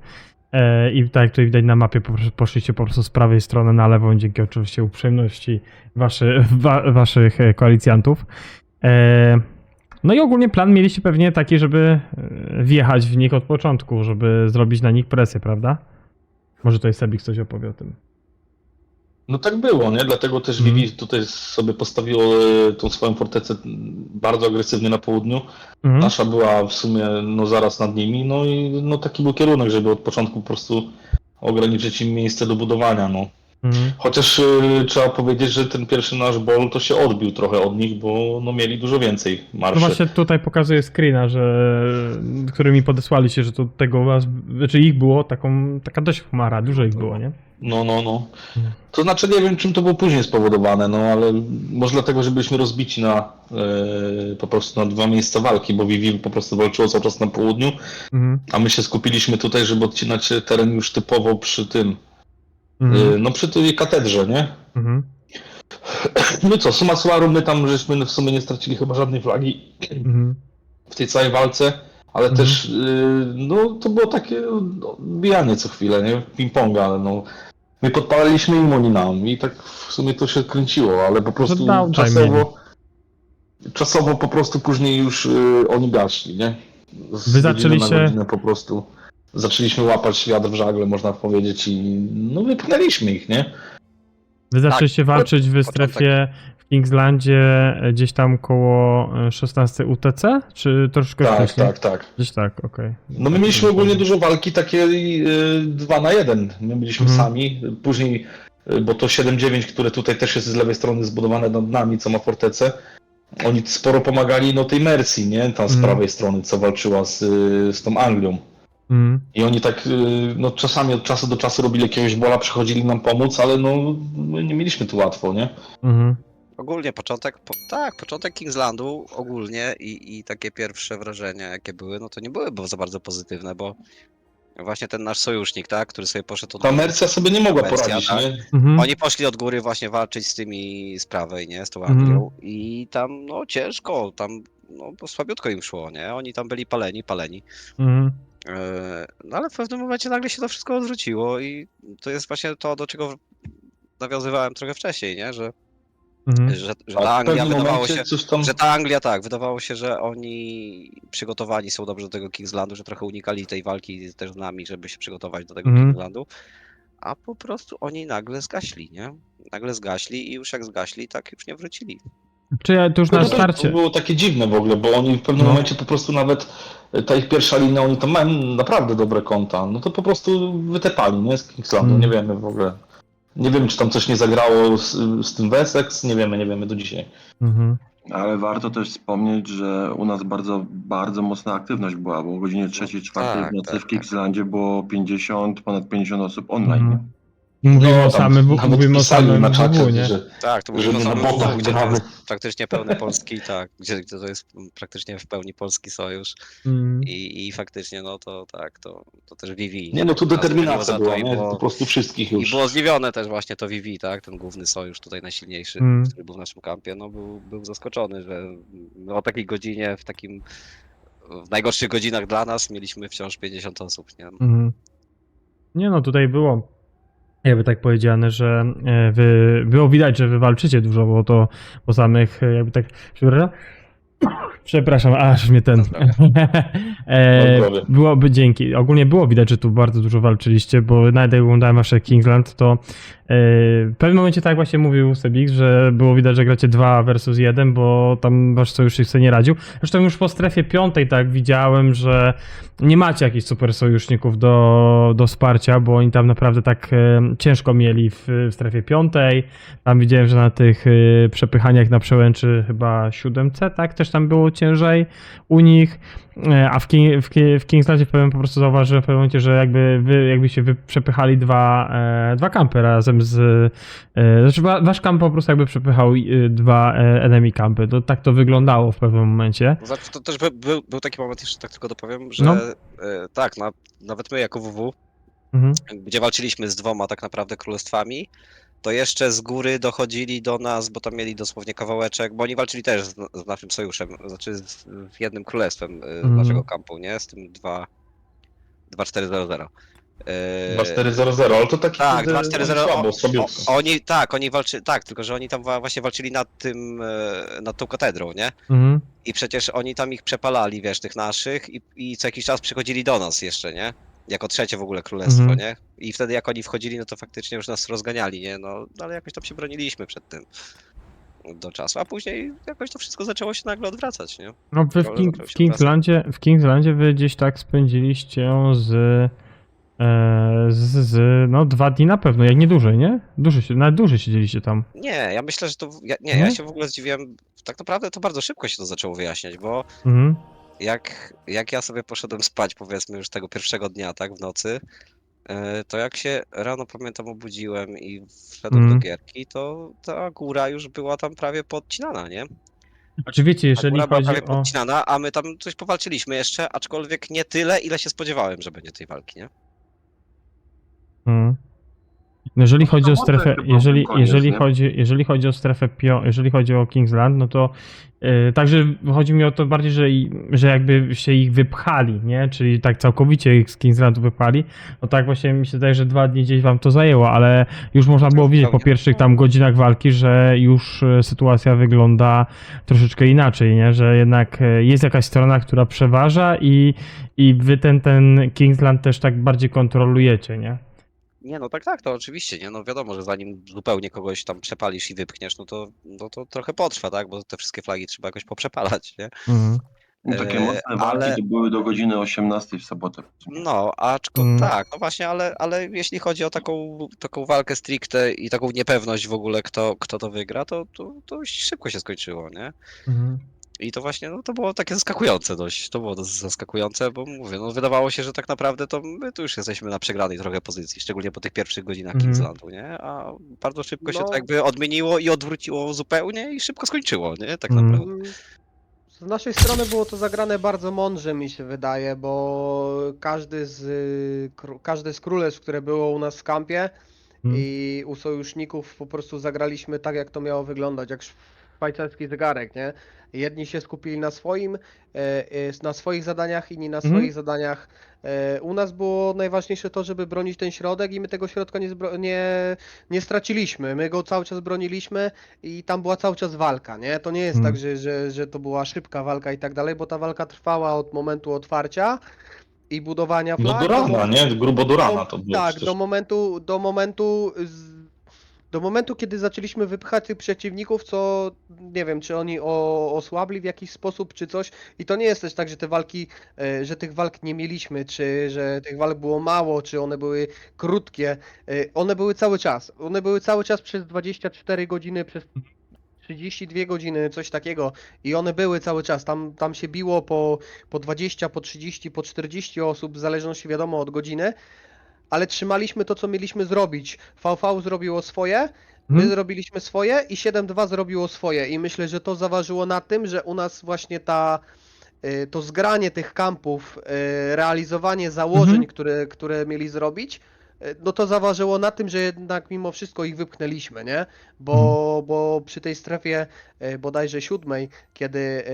I tak jak tutaj widać na mapie, poszliście po prostu z prawej strony na lewą, dzięki oczywiście uprzejmości waszych koalicjantów. No i ogólnie plan mieliście pewnie taki, żeby wjechać w nich od początku, żeby zrobić na nich presję, prawda? Może tutaj Sebik coś opowie o tym. No tak było, nie? Dlatego też Vivi tutaj sobie postawiło tą swoją fortecę bardzo agresywnie na południu. Nasza była w sumie no zaraz nad nimi, no i no taki był kierunek, żeby od początku po prostu ograniczyć im miejsce do budowania, no. Chociaż trzeba powiedzieć, że ten pierwszy nasz bol to się odbił trochę od nich, bo no mieli dużo więcej marszy. No właśnie tutaj pokazuję screena, którymi podesłaliście, że to tego was, znaczy ich było taka dość chmara, dużo ich było, nie? No. To znaczy nie wiem, czym to było później spowodowane, no ale może dlatego, że byliśmy rozbici na po prostu na 2 miejsca walki, bo Vivi po prostu walczyło cały czas na południu, a my się skupiliśmy tutaj, żeby odcinać teren już typowo przy tym, no przy tej katedrze, nie? No co, summa summarum, my tam żeśmy w sumie nie stracili chyba żadnej flagi w tej całej walce, ale Mhm. też no, to było takie bijanie co chwilę, nie? Ping-ponga, ale no. My podpalaliśmy im, oni nam i tak w sumie to się kręciło, ale po prostu downtime czasowo po prostu później już oni gaszli, nie? Z Wy godziny na zaczęliście- godzinę po prostu zaczęliśmy łapać wiatr w żagle, można powiedzieć, i no wypchnęliśmy ich, nie? Wy zaczęliście walczyć w początek. strefie w Kingslandzie gdzieś tam koło 16 UTC? Czy troszkę Tak, wcześniej? tak. Gdzieś tak, okej. No my mieliśmy ogólnie dużo walki takie 2 na 1. My byliśmy Mhm. sami. Później, bo to 7-9, które tutaj też jest z lewej strony zbudowane nad nami, co ma fortecę, oni sporo pomagali no tej Mercy, nie? Tam z Mhm. prawej strony, co walczyła z tą Anglią. Mhm. I oni tak no czasami od czasu do czasu robili jakiegoś bola, przychodzili nam pomóc, ale no my nie mieliśmy tu łatwo, nie? Mhm. Ogólnie początek Kingslandu ogólnie i takie pierwsze wrażenia jakie były, no to nie były za bardzo pozytywne, bo właśnie ten nasz sojusznik, tak, który sobie poszedł od Ta góry, Mercja sobie nie mogła Mercja, poradzić, tak. nie? Mhm. Oni poszli od góry właśnie walczyć z tymi z prawej, nie, z tą Mhm. Anglią i tam no ciężko, tam no bo słabiutko im szło, nie, oni tam byli paleni. Mhm. No ale w pewnym momencie nagle się to wszystko odwróciło i to jest właśnie to, do czego nawiązywałem trochę wcześniej, nie, że Mhm. ta Tak, w Anglia pewnym wydawało momencie się, coś tam... że ta Anglia tak, wydawało się, że oni przygotowani są dobrze do tego Kingslandu, że trochę unikali tej walki też z nami, żeby się przygotować do tego Mhm. Kingslandu, a po prostu oni nagle zgaśli, nie? Nagle zgaśli i już jak zgaśli, tak już nie wrócili. Czy ja to już No na to starcie? było takie dziwne w ogóle, bo oni w pewnym No. momencie po prostu nawet ta ich pierwsza linia, oni tam mają naprawdę dobre konta. No to po prostu wytepali, nie? Z Kingslandu, nie wiemy w ogóle. Nie wiem, czy tam coś nie zagrało z tym Wessex, nie wiemy do dzisiaj. Mhm. Ale warto też wspomnieć, że u nas bardzo mocna aktywność była, bo o godzinie 3-4 tak, w nocy tak, w Kingslandzie było ponad 50 osób online. Mhm. Nie? Mówimy No, o tam samym, nawet mówimy o pisali samym na WW, czacie, nie? że Tak, to Że mówimy o my na samym botach WW, gdzie to gramy. jest praktycznie pełny polski, tak, gdzie to jest praktycznie w pełni polski sojusz Mhm. i faktycznie no to tak, to też Vivi. nie no tu nas broniło determinacja za to była, i nie? było- Po prostu wszystkich I już. było zdziwione też właśnie to Vivi, tak, ten główny sojusz tutaj najsilniejszy, Mm. który był w naszym kampie, no był zaskoczony, że o takiej godzinie, w najgorszych godzinach dla nas mieliśmy wciąż 50 osób, nie? Mhm. Nie no, tutaj było jakby tak powiedziane, że było widać, że wy walczycie dużo, bo to po samych jakby tak... Przepraszam, aż mnie ten... zdrowie. Byłoby dzięki. Ogólnie było widać, że tu bardzo dużo walczyliście, bo nawet jak oglądałem wasze Kingsland, to w pewnym momencie tak właśnie mówił Sebix, że było widać, że gracie 2 versus 1, bo tam wasz sojusznik sobie nie radził. Zresztą już po strefie 5 tak widziałem, że nie macie jakichś super sojuszników do wsparcia, bo oni tam naprawdę tak ciężko mieli w strefie 5. Tam widziałem, że na tych przepychaniach na przełęczy chyba 7, tak, też tam było ciężej u nich. A w Kingslandzie po prostu zauważyłem w pewnym momencie, że jakbyście wy przepychali dwa kampy razem z... Znaczy wasz kamp po prostu jakby przepychał 2 enemy kampy. To tak to wyglądało w pewnym momencie. Znaczy, to też był taki moment, jeszcze tak tylko dopowiem, że No. tak, nawet my jako WW, Mhm. gdzie walczyliśmy z 2 tak naprawdę królestwami, to jeszcze z góry dochodzili do nas, bo tam mieli dosłownie kawałeczek, bo oni walczyli też z naszym sojuszem, znaczy z jednym królestwem naszego kampu, nie? Z tym 2-4-0-0. 2-4-0-0, ale to taki Tak, kurde, 2-4-0. słabiutko. Oni walczyli, tak, tylko że oni tam właśnie walczyli nad tą katedrą, nie? Mhm. I przecież oni tam ich przepalali, wiesz, tych naszych i co jakiś czas przychodzili do nas jeszcze, nie? Jako trzecie w ogóle królestwo, Mhm. nie? I wtedy jak oni wchodzili, no to faktycznie już nas rozganiali, nie? No, ale jakoś tam się broniliśmy przed tym do czasu, a później jakoś to wszystko zaczęło się nagle odwracać, nie? No wy Zaczęło się w Kingslandzie wy gdzieś tak spędziliście no 2 dni na pewno, jak nie dłużej, nie? Nawet dłużej siedzieliście tam. Nie, ja myślę, że to... Ja Nie? się w ogóle zdziwiłem, tak naprawdę to bardzo szybko się to zaczęło wyjaśniać, bo Mhm. jak ja sobie poszedłem spać, powiedzmy, już tego pierwszego dnia, tak, w nocy, to jak się rano, pamiętam, obudziłem i wszedłem do gierki, to ta góra już była tam prawie podcinana, nie? Czy wiecie, Ta jeżeli góra była chodzi prawie o... podcinana, a my tam coś powalczyliśmy jeszcze, aczkolwiek nie tyle, ile się spodziewałem, że będzie tej walki, nie? Mhm. Jeżeli chodzi o to strefę, chyba koniec, nie? jeżeli chodzi o strefę jeżeli chodzi o Kingsland, no to także chodzi mi o to bardziej, że jakby się ich wypchali, nie? Czyli tak całkowicie ich z Kingslandu wypchali. No tak właśnie mi się zdaje, że 2 dni gdzieś wam to zajęło, ale już można było widzieć po pierwszych tam godzinach walki, że już sytuacja wygląda troszeczkę inaczej, nie? Że jednak jest jakaś strona, która przeważa i wy ten Kingsland też tak bardziej kontrolujecie, nie? Nie, no tak, to oczywiście, nie? No wiadomo, że zanim zupełnie kogoś tam przepalisz i wypchniesz, no to trochę potrwa, tak? Bo te wszystkie flagi trzeba jakoś poprzepalać, nie? Mhm. No, takie mocne walki ale- to były do godziny 18 w sobotę. No, tak, no właśnie, ale jeśli chodzi o taką walkę stricte i taką niepewność w ogóle, kto to wygra, to szybko się skończyło, nie? Mhm. I to właśnie, no to było takie zaskakujące dość, to było dość zaskakujące, bo mówię, no wydawało się, że tak naprawdę to my tu już jesteśmy na przegranej trochę pozycji, szczególnie po tych pierwszych godzinach Mhm. Kingslandu, nie? A bardzo szybko się No. to jakby odmieniło i odwróciło zupełnie i szybko skończyło, nie? Tak Mhm. naprawdę. Z naszej strony było to zagrane bardzo mądrze, mi się wydaje, bo każdy z królestw, które było u nas w kampie i u sojuszników po prostu zagraliśmy tak, jak to miało wyglądać, jak szwajcarski zegarek, nie? Jedni się skupili na swoich zadaniach, inni na swoich zadaniach. U nas było najważniejsze to, żeby bronić ten środek i my tego środka nie straciliśmy. My go cały czas broniliśmy i tam była cały czas walka, nie? To nie jest tak, że to była szybka walka i tak dalej, bo ta walka trwała od momentu otwarcia i budowania No flag. do rana, nie? Grubo do rana to było. Tak, przecież. do momentu, kiedy zaczęliśmy wypychać tych przeciwników, co nie wiem, czy oni osłabli w jakiś sposób, czy coś. I to nie jest też tak, że tych walk nie mieliśmy, czy że tych walk było mało, czy one były krótkie. One były cały czas. One były cały czas przez 24 godziny, przez 32 godziny, coś takiego. I one były cały czas. Tam się biło po 20, po 30, po 40 osób, w zależności wiadomo od godziny. Ale trzymaliśmy to, co mieliśmy zrobić. VV zrobiło swoje, my zrobiliśmy swoje i 7-2 zrobiło swoje. I myślę, że to zaważyło na tym, że u nas właśnie to zgranie tych kampów, realizowanie założeń, które mieli zrobić, no to zaważyło na tym, że jednak mimo wszystko ich wypchnęliśmy, nie? Bo przy tej strefie bodajże 7, kiedy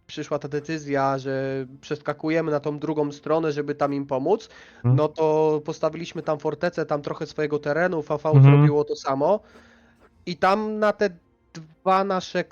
przyszła ta decyzja, że przeskakujemy na tą drugą stronę, żeby tam im pomóc, no to postawiliśmy tam fortecę, tam trochę swojego terenu, VV zrobiło to samo i tam na te dwa nasze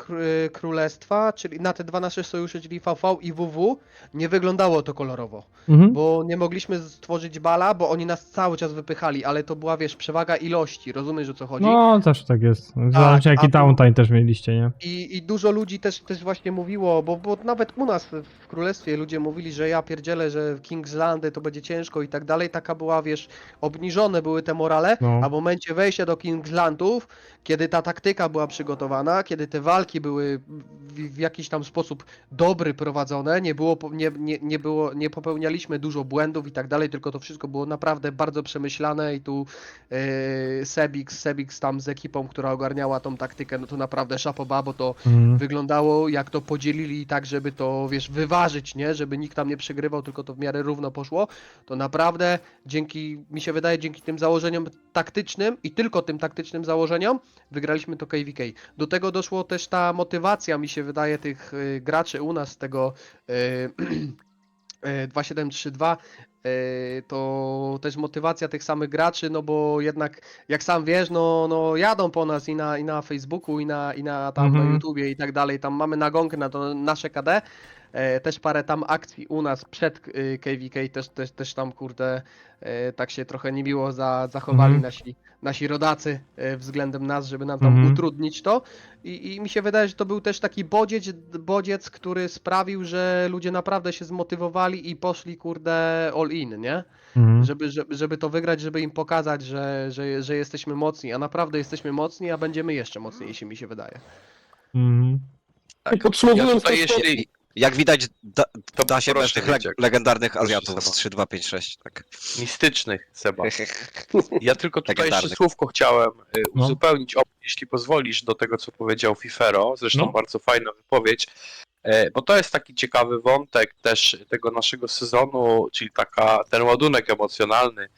królestwa, czyli na te dwa nasze sojusze, czyli VV i WW, nie wyglądało to kolorowo. Bo nie mogliśmy stworzyć bala, bo oni nas cały czas wypychali, ale to była, wiesz, przewaga ilości, rozumiesz, o co chodzi? No, zawsze tak jest. Zależy jaki downtime też mieliście, nie? I dużo ludzi też właśnie mówiło, bo nawet u nas w królestwie ludzie mówili, że ja pierdzielę, że w Kingslandy to będzie ciężko i tak dalej. Taka była, wiesz, obniżone były te morale, No. a w momencie wejścia do Kingslandów, kiedy ta taktyka była przygotowana, kiedy te walki były w jakiś tam sposób dobry prowadzone, nie popełnialiśmy dużo błędów i tak dalej, tylko to wszystko było naprawdę bardzo przemyślane i tu Sebix tam z ekipą, która ogarniała tą taktykę, no to naprawdę szapoba, bo to wyglądało jak to podzielili tak, żeby to, wiesz, wyważyć, nie? Żeby nikt tam nie przegrywał, tylko to w miarę równo poszło. To naprawdę mi się wydaje, dzięki tym założeniom taktycznym i tylko tym taktycznym założeniom wygraliśmy to KVK. Do tego doszło też ta motywacja, mi się wydaje, tych graczy u nas z tego 2732, to też motywacja tych samych graczy, no bo jednak, jak sam wiesz, no jadą po nas i na Facebooku, i na tam na YouTubie i tak dalej, tam mamy nagonkę na to nasze KD, też parę tam akcji u nas przed KVK, też tam, kurde, tak się trochę niemiło zachowali nasi rodacy względem nas, żeby nam tam utrudnić to. I mi się wydaje, że to był też taki bodziec, który sprawił, że ludzie naprawdę się zmotywowali i poszli, kurde, all in, nie? Żeby to wygrać, żeby im pokazać, że jesteśmy mocni, a naprawdę jesteśmy mocni, a będziemy jeszcze mocniejsi, mi się wydaje. Tak. Podsumowując, tutaj, to- jeśli Jak widać, To da się bez proszę, tych Wojciech. legendarnych Proszę, Azjatów Seba. z 3256, tak. mistycznych, Seba. Ja tylko tutaj Legendarnych. jeszcze słówko chciałem No. uzupełnić, jeśli pozwolisz, do tego, co powiedział Fifero. Zresztą No. bardzo fajna wypowiedź, bo to jest taki ciekawy wątek też tego naszego sezonu, czyli ten ładunek emocjonalny,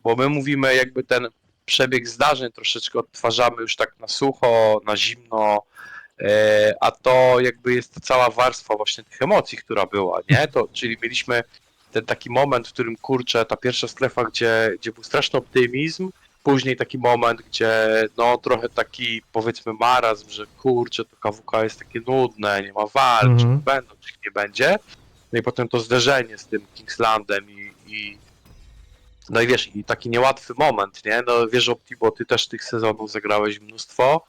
bo my mówimy jakby przebieg zdarzeń troszeczkę odtwarzamy już tak na sucho, na zimno, a to jakby jest to cała warstwa właśnie tych emocji, która była, nie? To, czyli mieliśmy ten taki moment, w którym kurczę, ta pierwsza strefa, gdzie był straszny optymizm, później taki moment, gdzie no trochę taki powiedzmy marazm, że kurczę, to KWK jest takie nudne, nie ma walk, czy będą, czy nie będzie. No i potem to zderzenie z tym Kingslandem i no i wiesz, i taki niełatwy moment, nie? No wiesz, Opti, bo ty też tych sezonów zagrałeś mnóstwo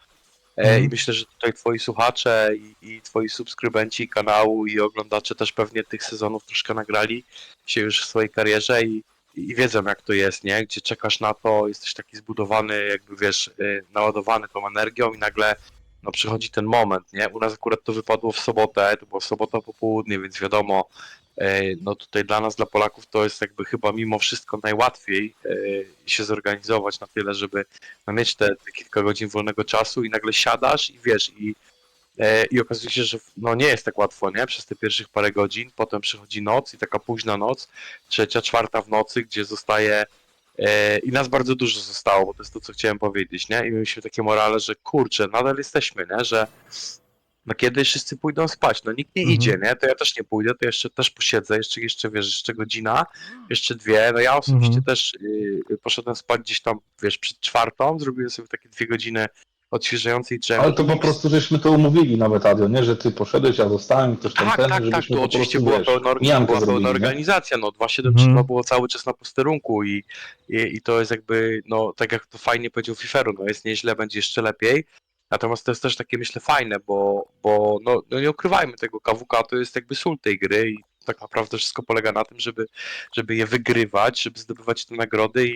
i myślę, że tutaj twoi słuchacze i twoi subskrybenci kanału i oglądacze też pewnie tych sezonów troszkę nagrali się już w swojej karierze i wiedzą jak to jest, nie? Gdzie czekasz na to, jesteś taki zbudowany, jakby wiesz, naładowany tą energią i nagle no przychodzi ten moment, nie? U nas akurat to wypadło w sobotę, to było sobota po południe, więc wiadomo, no tutaj dla nas, dla Polaków to jest jakby chyba mimo wszystko najłatwiej się zorganizować na tyle, żeby no, mieć te kilka godzin wolnego czasu i nagle siadasz i wiesz, i okazuje się, że no nie jest tak łatwo, nie? Przez te pierwszych parę godzin, potem przychodzi noc i taka późna noc, trzecia, czwarta w nocy, gdzie zostaje i nas bardzo dużo zostało, bo to jest to, co chciałem powiedzieć, nie? I mieliśmy takie morale, że kurczę, nadal jesteśmy, nie? Że no kiedy wszyscy pójdą spać, no nikt nie idzie, nie? To ja też nie pójdę, to jeszcze też posiedzę, jeszcze wiesz, jeszcze godzina, jeszcze dwie, no ja osobiście też poszedłem spać gdzieś tam, wiesz, przed czwartą, zrobiłem sobie takie 2 godziny odświeżającej drzemki. Ale to po prostu żeśmy to umówili nawet, Adio, nie? Że ty poszedłeś, ja zostałem, ktoś tam Tak, żebyśmy to po oczywiście prostu, była mijankę zrobili, nie? organizacja, no 2732 było cały czas na posterunku i to jest jakby, no tak jak to fajnie powiedział Fiferu, no jest nieźle, będzie jeszcze lepiej. Natomiast to jest też takie, myślę, fajne, bo no nie ukrywajmy tego, KWK to jest jakby sól tej gry i tak naprawdę wszystko polega na tym, żeby je wygrywać, żeby zdobywać te nagrody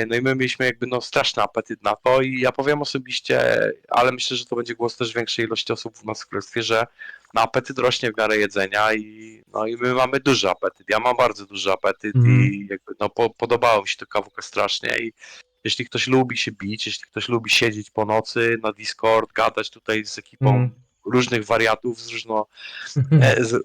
no i my mieliśmy jakby no straszny apetyt na to i ja powiem osobiście, ale myślę, że to będzie głos też większej ilości osób w nas w królestwie, że no apetyt rośnie w miarę jedzenia i my mamy duży apetyt, ja mam bardzo duży apetyt i jakby no podobało mi się to KWK strasznie i jeśli ktoś lubi się bić, jeśli ktoś lubi siedzieć po nocy na Discord, gadać tutaj z ekipą różnych wariatów z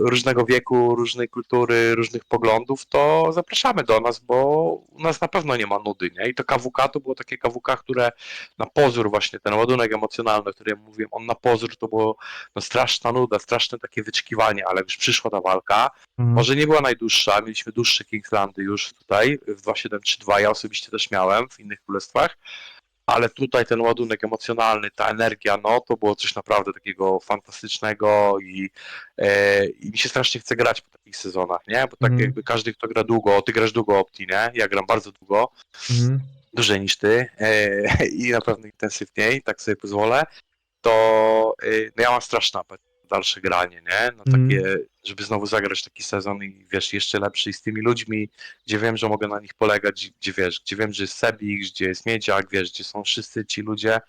różnego wieku, różnej kultury, różnych poglądów, to zapraszamy do nas, bo u nas na pewno nie ma nudy, nie? I to KWK to było takie KWK, które na pozór właśnie, ten ładunek emocjonalny, o którym ja mówiłem, on na pozór to było no, straszna nuda, straszne takie wyczekiwanie, ale już przyszła ta walka, może nie była najdłuższa, mieliśmy dłuższe Kingslandy już tutaj w 2732, ja osobiście też miałem w innych królestwach, ale tutaj ten ładunek emocjonalny, ta energia, no to było coś naprawdę takiego fantastycznego i mi się strasznie chce grać po takich sezonach, nie? Bo tak jakby każdy, kto gra długo, ty grasz długo Opti, nie? Ja gram bardzo długo, dłużej niż ty i na pewno intensywniej, tak sobie pozwolę, to no ja mam straszny apetyt na dalsze granie, nie? No takie, żeby znowu zagrać taki sezon i wiesz, jeszcze lepszy i z tymi ludźmi, gdzie wiem, że mogę na nich polegać, gdzie wiesz, gdzie wiem, że jest Sebik, gdzie jest Miedziak, wiesz, gdzie są wszyscy ci ludzie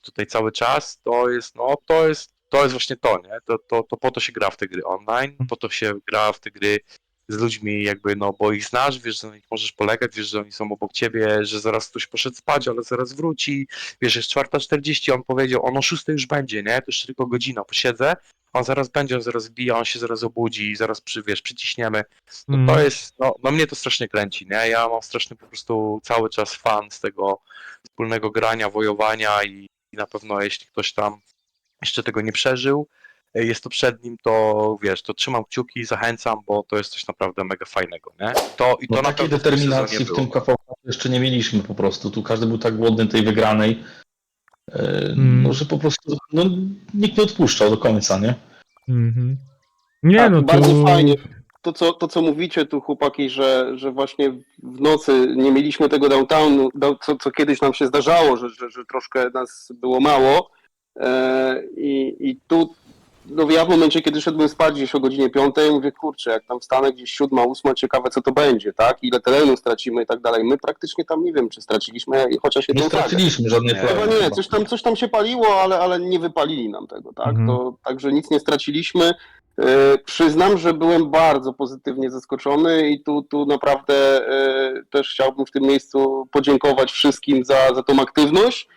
tutaj cały czas, to jest właśnie to, nie? To po to się gra w te gry online, po to się gra w te gry z ludźmi jakby, no bo ich znasz, wiesz, że na nich możesz polegać, wiesz, że oni są obok ciebie, że zaraz ktoś poszedł spać, ale zaraz wróci, wiesz, jest 4:40, on powiedział, on o 6 już będzie, nie? To jeszcze tylko godzina, posiedzę, on zaraz będzie, on zaraz bije, on się zaraz obudzi, zaraz przyciśniemy. No to jest, no mnie to strasznie kręci, nie? Ja mam straszny po prostu cały czas fan z tego wspólnego grania, wojowania i na pewno jeśli ktoś tam jeszcze tego nie przeżył, jest to przed nim, to wiesz, to trzymam kciuki, zachęcam, bo to jest coś naprawdę mega fajnego, nie? To na takiej pewno determinacji w tym KVK jeszcze nie mieliśmy po prostu. Tu każdy był tak głodny tej wygranej, no, że po prostu no, nikt nie odpuszczał do końca, nie? Nie, Tak, no bardzo fajnie. To, co mówicie tu, chłopaki, że właśnie w nocy nie mieliśmy tego downtownu, co kiedyś nam się zdarzało, że troszkę nas było mało. I tu, no ja w momencie, kiedy szedłem spać gdzieś o godzinie 5, mówię, kurczę, jak tam wstanę gdzieś 7, 8, ciekawe co to będzie, tak? Ile terenu stracimy i tak dalej. My praktycznie tam, nie wiem, czy straciliśmy chociaż jedną Nie straciliśmy żadnej flagi. Chyba nie, coś tam się paliło, ale nie wypalili nam tego, tak? Także nic nie straciliśmy. Przyznam, że byłem bardzo pozytywnie zaskoczony i tu naprawdę też chciałbym w tym miejscu podziękować wszystkim za tą aktywność.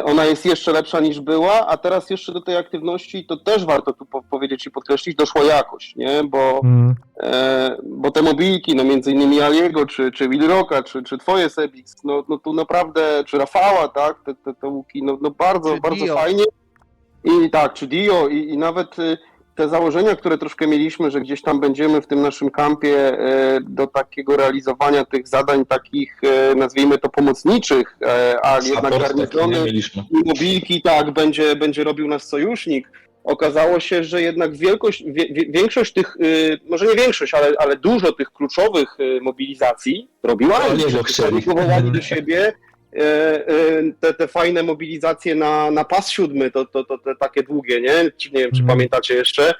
Ona jest jeszcze lepsza niż była, a teraz jeszcze do tej aktywności, to też warto tu powiedzieć i podkreślić, doszła jakość, nie? Bo te mobilki, no między innymi Aliego, czy Will Rocka, czy twoje Sebix, no tu naprawdę, czy Rafała, tak, te łuki, no bardzo, Czy bardzo Dio. fajnie. I tak, czy Dio, i nawet te założenia, które troszkę mieliśmy, że gdzieś tam będziemy w tym naszym kampie do takiego realizowania tych zadań takich, nazwijmy to pomocniczych, a jednak Support taki nie garnizony mieliśmy. i mobilki, tak, będzie robił nas sojusznik. Okazało się, że jednak większość tych, może nie większość, ale dużo tych kluczowych mobilizacji robiła Ale oni, nie chcieli. powołali do siebie te fajne mobilizacje na pas 7, to te takie długie, nie? Nie wiem, czy pamiętacie jeszcze.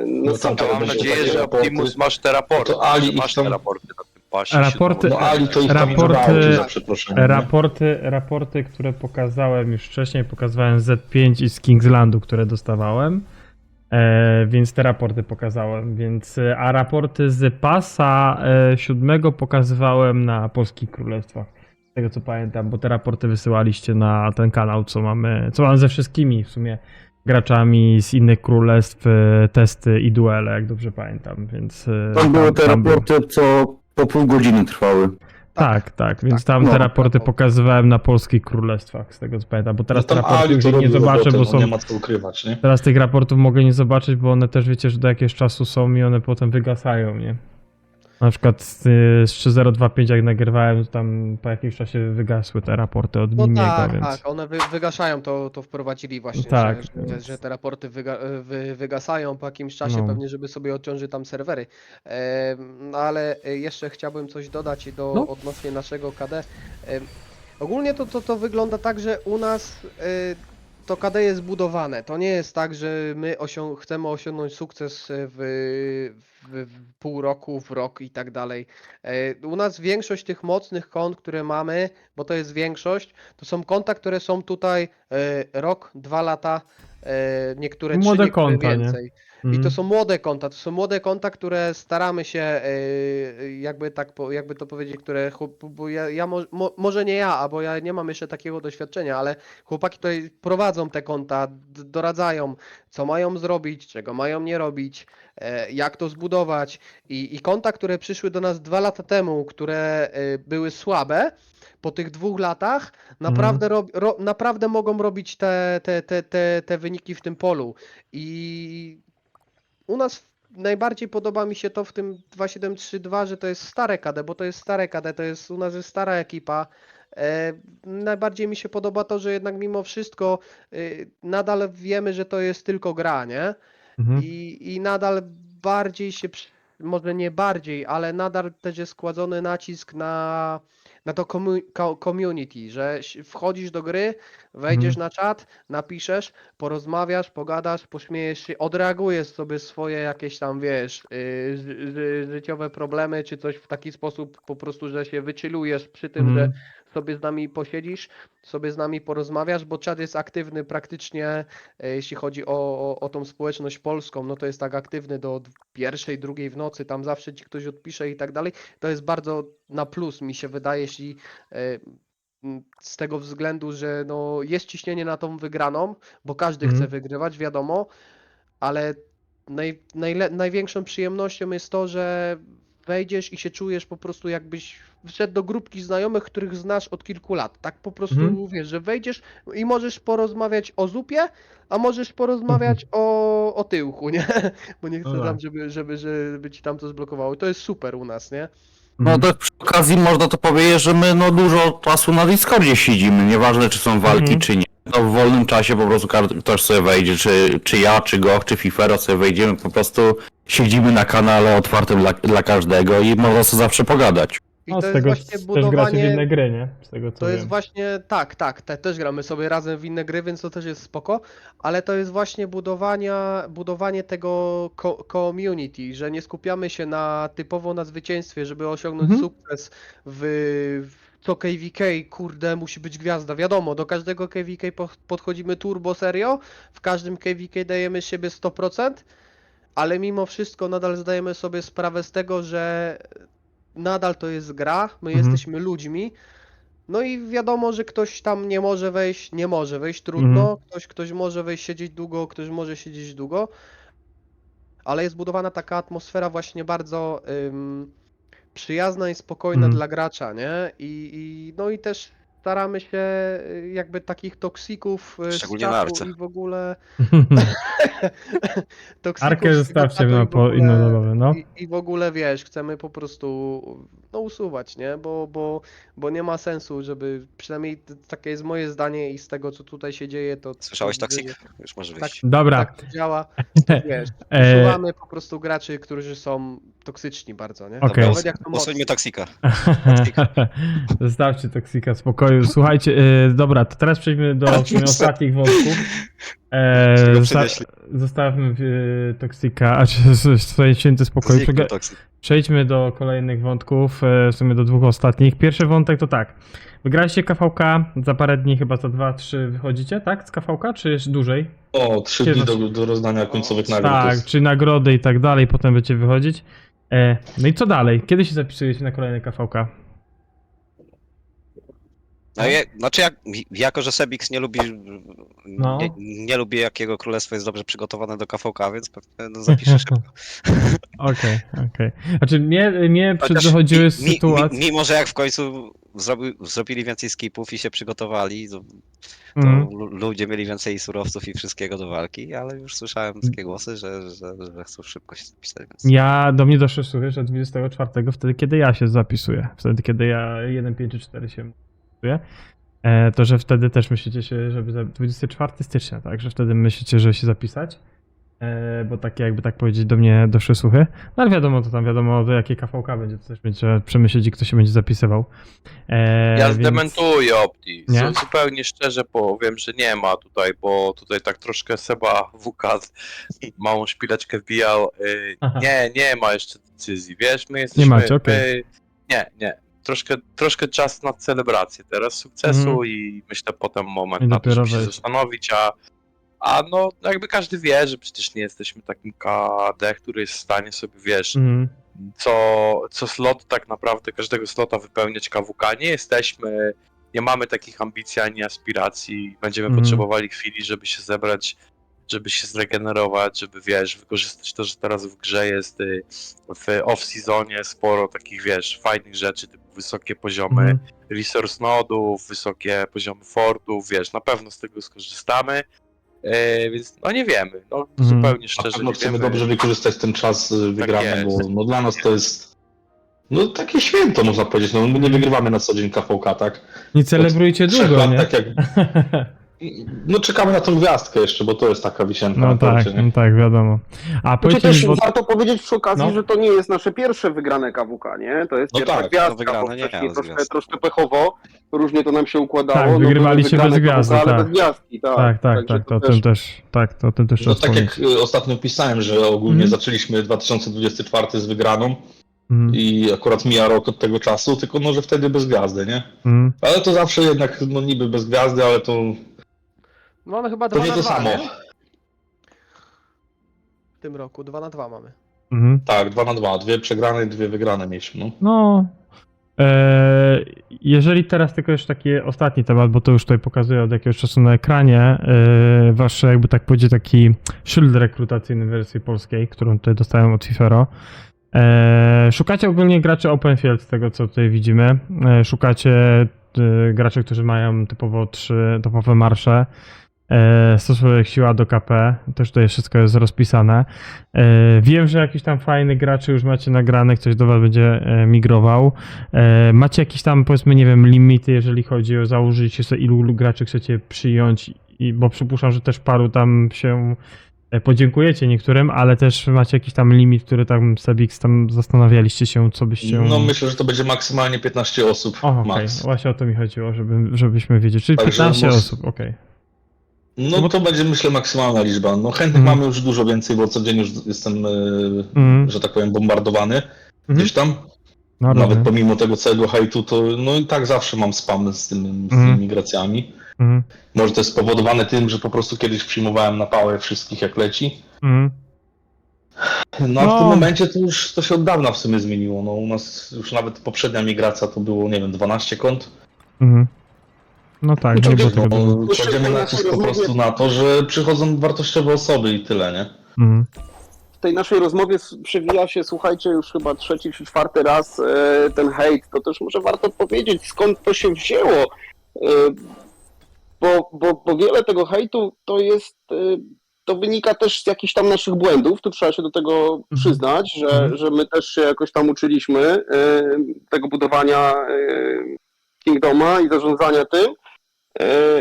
No tam Ja mam będą nadzieję, takie że raporty. Optimus masz te raporty. To Ali że ich masz tam- te raporty na tym pasie. Raporty- No Ali to ich tam Raporty- ignorowało, za przeproszeniem. nie? Raporty, które pokazałem już wcześniej, pokazywałem z Z5 i z Kingslandu, które dostawałem, więc te raporty pokazałem, a raporty z pasa 7 pokazywałem na Polskich Królestwach, z tego co pamiętam, bo te raporty wysyłaliście na ten kanał, co mam ze wszystkimi w sumie graczami z innych królestw, testy i duele, jak dobrze pamiętam, więc Tam były te tam było. raporty, co po pół godziny trwały. Tak, więc tam No, te raporty tak. pokazywałem na Polskich Królestwach, z tego co pamiętam, bo teraz No te tam raporty Ali już to ich nie robił zobaczę, robotę, bo no są... nie ma co ukrywać, nie? Teraz tych raportów mogę nie zobaczyć, bo one też wiecie, że do jakiegoś czasu są i one potem wygasają, nie? Na przykład z 3025 jak nagrywałem, to tam po jakimś czasie wygasły te raporty od No Mimiego, tak, więc... tak, one wygaszają, to wprowadzili właśnie, Tak, że te raporty wygasają po jakimś czasie, No. pewnie żeby sobie odciążyć tam serwery. No ale jeszcze chciałbym coś dodać No. odnośnie naszego KD. Ogólnie to wygląda tak, że u nas to KD jest budowane. To nie jest tak, że my chcemy osiągnąć sukces w pół roku, w rok i tak dalej. U nas większość tych mocnych kont, które mamy, bo to jest większość, to są konta, które są tutaj rok, 2 lata, niektóre 3, Młode niektóre konta, nie? więcej. I to są młode konta, które staramy się, jakby to powiedzieć, które, bo może nie ja, bo ja nie mam jeszcze takiego doświadczenia, ale chłopaki tutaj prowadzą te konta, doradzają, co mają zrobić, czego mają nie robić, jak to zbudować. I konta, które przyszły do nas 2 lata temu, które były słabe, po tych 2 latach naprawdę mogą robić te wyniki w tym polu. I u nas najbardziej podoba mi się to w tym 2732, że to jest stare KD, bo to jest stare KD, u nas jest stara ekipa. Najbardziej mi się podoba to, że jednak mimo wszystko nadal wiemy, że to jest tylko gra, nie? I nadal bardziej się, może nie bardziej, ale nadal też jest kładzony nacisk na to community, że wchodzisz do gry, wejdziesz na czat, napiszesz, porozmawiasz, pogadasz, pośmiejesz się, odreagujesz sobie swoje jakieś tam, wiesz, życiowe problemy, czy coś w taki sposób po prostu, że się wychillujesz przy tym, że sobie z nami posiedzisz, sobie z nami porozmawiasz, bo czat jest aktywny praktycznie, jeśli chodzi o tą społeczność polską, no to jest tak aktywny do 1, 2 w nocy, tam zawsze ci ktoś odpisze i tak dalej. To jest bardzo na plus, mi się wydaje, jeśli z tego względu, że no jest ciśnienie na tą wygraną, bo każdy chce wygrywać, wiadomo, ale największą przyjemnością jest to, że wejdziesz i się czujesz po prostu jakbyś wszedł do grupki znajomych, których znasz od kilku lat. Tak po prostu wiesz, że wejdziesz i możesz porozmawiać o zupie, a możesz porozmawiać o tyłku, nie? Bo nie chcę No tam, tak. żeby ci tam to zblokowało. I to jest super u nas, nie? No to przy okazji można to powiedzieć, że my no dużo czasu na Discordzie siedzimy, nieważne czy są walki czy nie. No w wolnym czasie po prostu ktoś sobie wejdzie, czy ja, czy Goch, czy Fifero sobie wejdziemy, po prostu siedzimy na kanale otwartym dla każdego i można sobie zawsze pogadać. I No, to z jest tego właśnie też gracie w budowanie. inne gry, nie? Z tego co To wiem. jest właśnie, tak, też gramy sobie razem w inne gry, więc to też jest spoko, ale to jest właśnie budowanie tego community, że nie skupiamy się typowo na zwycięstwie, żeby osiągnąć sukces co KVK, kurde, musi być gwiazda, wiadomo, do każdego KVK podchodzimy turbo serio, w każdym KVK dajemy z siebie 100%, ale mimo wszystko nadal zdajemy sobie sprawę z tego, że nadal to jest gra, my jesteśmy ludźmi No i wiadomo, że ktoś tam nie może wejść, trudno. Ktoś może wejść, siedzieć długo, ktoś może siedzieć długo. Ale jest budowana taka atmosfera właśnie bardzo przyjazna i spokojna dla gracza, nie? No i też staramy się jakby takich toksików z Szczególnie na czatu Arce. i w ogóle toksików Arkę z tego zostawcie czatu na i w ogóle- inną zabawę, no. I w ogóle wiesz, chcemy po prostu usuwać, nie? Bo nie ma sensu, żeby przynajmniej takie jest moje zdanie i z tego co tutaj się dzieje, to Słyszałeś widzę, Toxic? że Już może tak, wyjść. Dobra. tak to działa. Wiesz, E, usuwamy po prostu graczy, którzy są toksyczni bardzo, nie? Okej. Nawet jak są Usuńmy mocni. Toxika. Zostawcie Toksika w spokoju. Słuchajcie, dobra, to teraz przejdźmy do w sumie ostatnich wątków. Go przenieśli. Zostawmy Toksika, a czy swoje święty spokoju. Zniknął Toxic. Przejdźmy do kolejnych wątków, w sumie do 2 ostatnich. Pierwszy wątek to tak. Wygraliście KVK, za parę dni, chyba za 2-3 wychodzicie, tak? Z KVK, czy jeszcze dłużej? O, 3 dni do rozdania końcowych nagród. To Tak, jest... czy nagrody i tak dalej, potem będziecie wychodzić. No i co dalej? Kiedy się zapisujecie na kolejne KVK? No, znaczy jako, że Sebix nie lubi, No. nie lubi jakiego królestwo jest dobrze przygotowane do KVK, więc pewnie zapiszę szybko. Okej. Znaczy mnie Chociaż przychodziły sytuacje... Mimo, że jak w końcu zrobili więcej skipów i się przygotowali, to ludzie mieli więcej surowców i wszystkiego do walki, ale już słyszałem takie głosy, że chcą szybko się zapisać. Więc... Do mnie doszły słuchy, że 24, wtedy kiedy ja się zapisuję, wtedy kiedy ja 1.5.4 się zapisuję, to że wtedy też myślicie się, żeby 24 stycznia, tak, że wtedy myślicie, że się zapisać, bo takie jakby tak powiedzieć do mnie doszły słuchy, no ale wiadomo, to tam wiadomo, do jakiej KVK będzie, to też będzie przemyśleć i kto się będzie zapisywał. Ja więc- zdementuję Opti. Nie? Zupełnie szczerze powiem, że nie ma tutaj, bo tutaj tak troszkę Seba WK małą szpileczkę wbijał. Aha. Nie ma jeszcze decyzji, wiesz, my jesteśmy... macie, okej. Nie. Troszkę czas na celebrację teraz sukcesu i myślę potem moment I na to, dopiero żeby się wejść. zastanowić, a no jakby każdy wie, że przecież nie jesteśmy takim KD, który jest w stanie sobie, wiesz, Mhm. co slot tak naprawdę, każdego slota wypełniać KWK. Nie mamy takich ambicji ani aspiracji. Będziemy potrzebowali chwili, żeby się zebrać, żeby się zregenerować, żeby, wiesz, wykorzystać to, że teraz w grze jest w off-seasonie sporo takich, wiesz, fajnych rzeczy, typu wysokie poziomy resource nodów, wysokie poziomy fortów, wiesz, na pewno z tego skorzystamy. Więc no nie wiemy, no zupełnie Na szczerze pewno nie chcemy wiemy. dobrze wykorzystać ten czas wygrany, jest. bo no, dla nas to jest no takie święto, można powiedzieć. No, my nie wygrywamy na co dzień KVK, tak? Nie celebrujcie Od 3 długo, lat, nie? tak jak... No czekamy na tą gwiazdkę jeszcze, bo to jest taka wisienka No na tak, torcie, nie? tak, wiadomo. A Znaczy powiedzcie mi, też bo... warto powiedzieć przy okazji, No. że to nie jest nasze pierwsze wygrane KWK, nie? To jest No pierwsza tak, gwiazdka, wygrane bo nie wcześniej miało z gwiazd. troszkę pechowo, różnie to nam się układało. Tak, no, wygrywaliście były bez wygrane gwiazdy, KWK, ale tak. bez gwiazdki, tak. Tak, Także to o tym też, to o tym też No trzeba tak jak wspomnieć. ostatnio pisałem, że ogólnie zaczęliśmy 2024 z wygraną i akurat mija rok od tego czasu, tylko no, że wtedy bez gwiazdy, nie? Ale to zawsze jednak, no niby bez gwiazdy, ale to Mamy chyba to 2 nie na to 2, samo. nie? W tym roku 2 na 2 mamy. Tak, 2-2, 2 przegrane, 2 wygrane mieliśmy, no. No, jeżeli teraz tylko jeszcze taki ostatni temat, bo to już tutaj pokazuję od jakiegoś czasu na ekranie, wasz jakby tak powiedzieć taki szyld rekrutacyjny w wersji polskiej, którą tutaj dostałem od Fifero. Szukacie ogólnie graczy open field z tego co tutaj widzimy. Szukacie graczy, którzy mają typowo 3 topowe marsze. Stosunek siła do KP, też tutaj wszystko jest rozpisane. Wiem, że jakiś tam fajny graczy już macie nagrane, ktoś do was będzie migrował. Macie jakieś tam, powiedzmy, nie wiem, limity, jeżeli chodzi o założycie sobie, ilu graczy chcecie przyjąć, bo przypuszczam, że też paru tam się podziękujecie niektórym, ale też macie jakiś tam limit, który tam Sebix tam zastanawialiście się, co byście... No myślę, że to będzie maksymalnie 15 osób, Okej, max. właśnie o to mi chodziło, żebyśmy wiedzieli, czyli Także 15 może- osób, okej. No to będzie, myślę, maksymalna liczba. No chętnych mamy już dużo więcej, bo codziennie już jestem, że tak powiem, bombardowany gdzieś tam. No, Nawet rozumiem. pomimo tego całego hejtu, to no i tak zawsze mam spam z tymi migracjami. Może to jest spowodowane tym, że po prostu kiedyś przyjmowałem na pałę wszystkich jak leci. No a w tym momencie to już to się od dawna w sumie zmieniło. No u nas już nawet poprzednia migracja to było, nie wiem, 12 kont. Mhm. No tak, nie było tego dużo. Bo kładziemy nacisk po prostu na to, że przychodzą wartościowe osoby i tyle, nie? Mhm. W tej naszej rozmowie przewija się, słuchajcie, już chyba 3. czy 4. raz ten hejt. To też może warto powiedzieć, skąd to się wzięło. Bo wiele tego hejtu to jest... To wynika też z jakichś tam naszych błędów, tu trzeba się do tego przyznać, że my też się jakoś tam uczyliśmy tego budowania Kingdoma i zarządzania tym.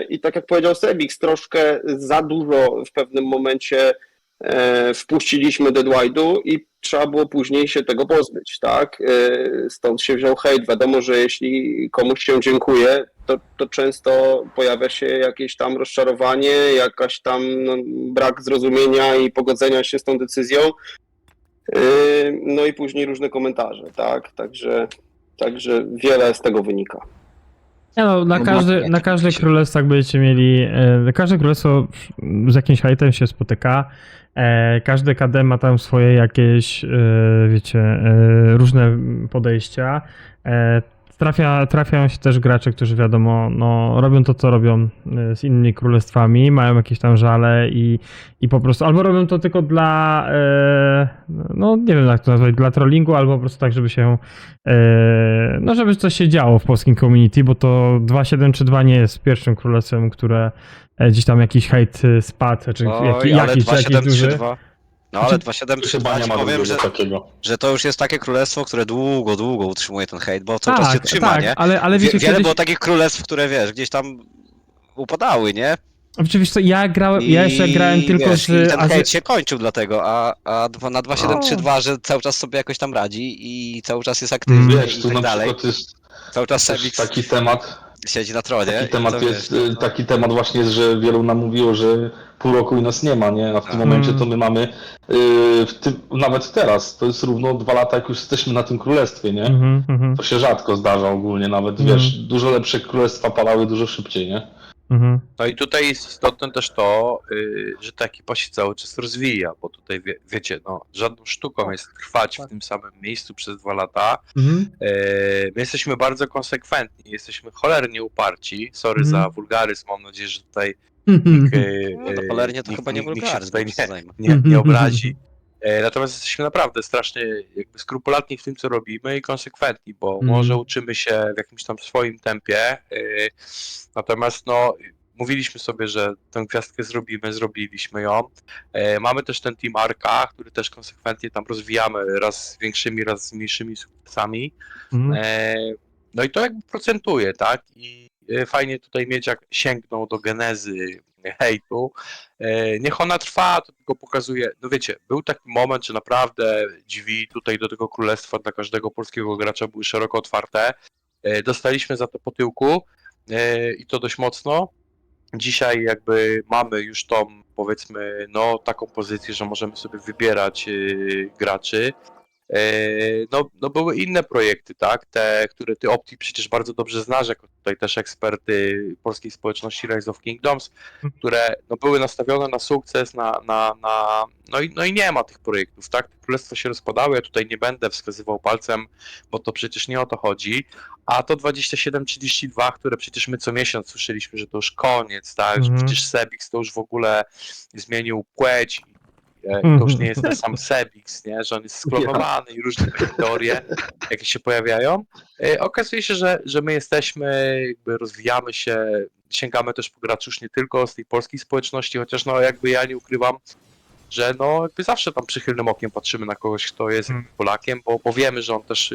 I tak jak powiedział Sebix, troszkę za dużo w pewnym momencie wpuściliśmy Dead Wide'u i trzeba było później się tego pozbyć, tak? Stąd się wziął hejt. Wiadomo, że jeśli komuś się dziękuję, to często pojawia się jakieś tam rozczarowanie, jakaś tam brak zrozumienia i pogodzenia się z tą decyzją. No i później różne komentarze, tak? Także wiele z tego wynika. Nie no, na każde królestwo jak będziecie mieli, każde królestwo z jakimś hejtem się spotyka, każde KD ma tam swoje jakieś, wiecie, różne podejścia. Trafiają się też gracze, którzy wiadomo, no, robią to, co robią z innymi królestwami, mają jakieś tam żale i po prostu albo robią to tylko dla, no nie wiem jak to nazwać, dla trollingu, albo po prostu tak, żeby się, no żeby coś się działo w polskim community, bo to 2.7.3.2 nie jest pierwszym królestwem, które gdzieś tam jakiś hejt spadł, czy jakiś duży. 2.7.3.2. No ale 2.7.3.2 ci powiem, że to już jest takie królestwo, które długo utrzymuje ten hejt, bo cały czas się trzyma, nie? Ale wiecie, Wiele było takich królestw, które wiesz, gdzieś tam upadały, nie? Oczywiście ja jeszcze grałem tylko wiesz, i ten z... hejt się kończył dlatego, a na 2.7.3.2, że cały czas sobie jakoś tam radzi i cały czas jest aktywny Wiesz, i tu tak na dalej. przykład jest Cały czas też Sebix taki temat, siedzi na tronie. taki temat właśnie jest, że wielu nam mówiło, że pół roku i nas nie ma, nie? A w tym momencie to my mamy, nawet teraz, to jest równo 2 lata, jak już jesteśmy na tym królestwie, nie? To się rzadko zdarza ogólnie, nawet wiesz, dużo lepsze królestwa padały dużo szybciej, nie? No i tutaj jest istotne też to, że ta ekipa się cały czas rozwija, bo tutaj wiecie, no żadną sztuką jest trwać w tym samym miejscu przez 2 lata. My jesteśmy bardzo konsekwentni, jesteśmy cholernie uparci. Sorry za wulgaryzm, mam nadzieję, że tutaj nikt, cholernie to chyba nie nikt się wulgaryzm, tutaj co zajmę. nie obrazi. Natomiast jesteśmy naprawdę strasznie jakby skrupulatni w tym, co robimy i konsekwentni, bo może uczymy się w jakimś tam swoim tempie, natomiast no mówiliśmy sobie, że tę gwiazdkę zrobiliśmy ją. Mamy też ten Team Arka, który też konsekwentnie tam rozwijamy, raz z większymi, raz z mniejszymi sukcesami. No i to jakby procentuje, tak? I fajnie tutaj mieć, jak sięgnął do genezy hejtu. Niech ona trwa, to tylko pokazuje, no wiecie, był taki moment, że naprawdę drzwi tutaj do tego królestwa dla każdego polskiego gracza były szeroko otwarte. Dostaliśmy za to po tyłku i to dość mocno. Dzisiaj jakby mamy już tą, powiedzmy, no taką pozycję, że możemy sobie wybierać graczy. No były inne projekty, tak, te, które ty Opti przecież bardzo dobrze znasz, jako tutaj też eksperty polskiej społeczności Rise of Kingdoms, które no, były nastawione na sukces, no i nie ma tych projektów, tak, te królestwa się rozpadały, ja tutaj nie będę wskazywał palcem, bo to przecież nie o to chodzi, a to 27-32, które przecież my co miesiąc słyszeliśmy, że to już koniec, tak, że przecież Sebix to już w ogóle zmienił płeć, to już nie jest ten sam Sebix, nie? Że on jest sklonowany i różne takie teorie, jakie się pojawiają. Okazuje się, że my jesteśmy, jakby rozwijamy się, sięgamy też po graczy już nie tylko z tej polskiej społeczności, chociaż no jakby ja nie ukrywam, że no jakby zawsze tam przychylnym okiem patrzymy na kogoś, kto jest Polakiem, bo wiemy, że on też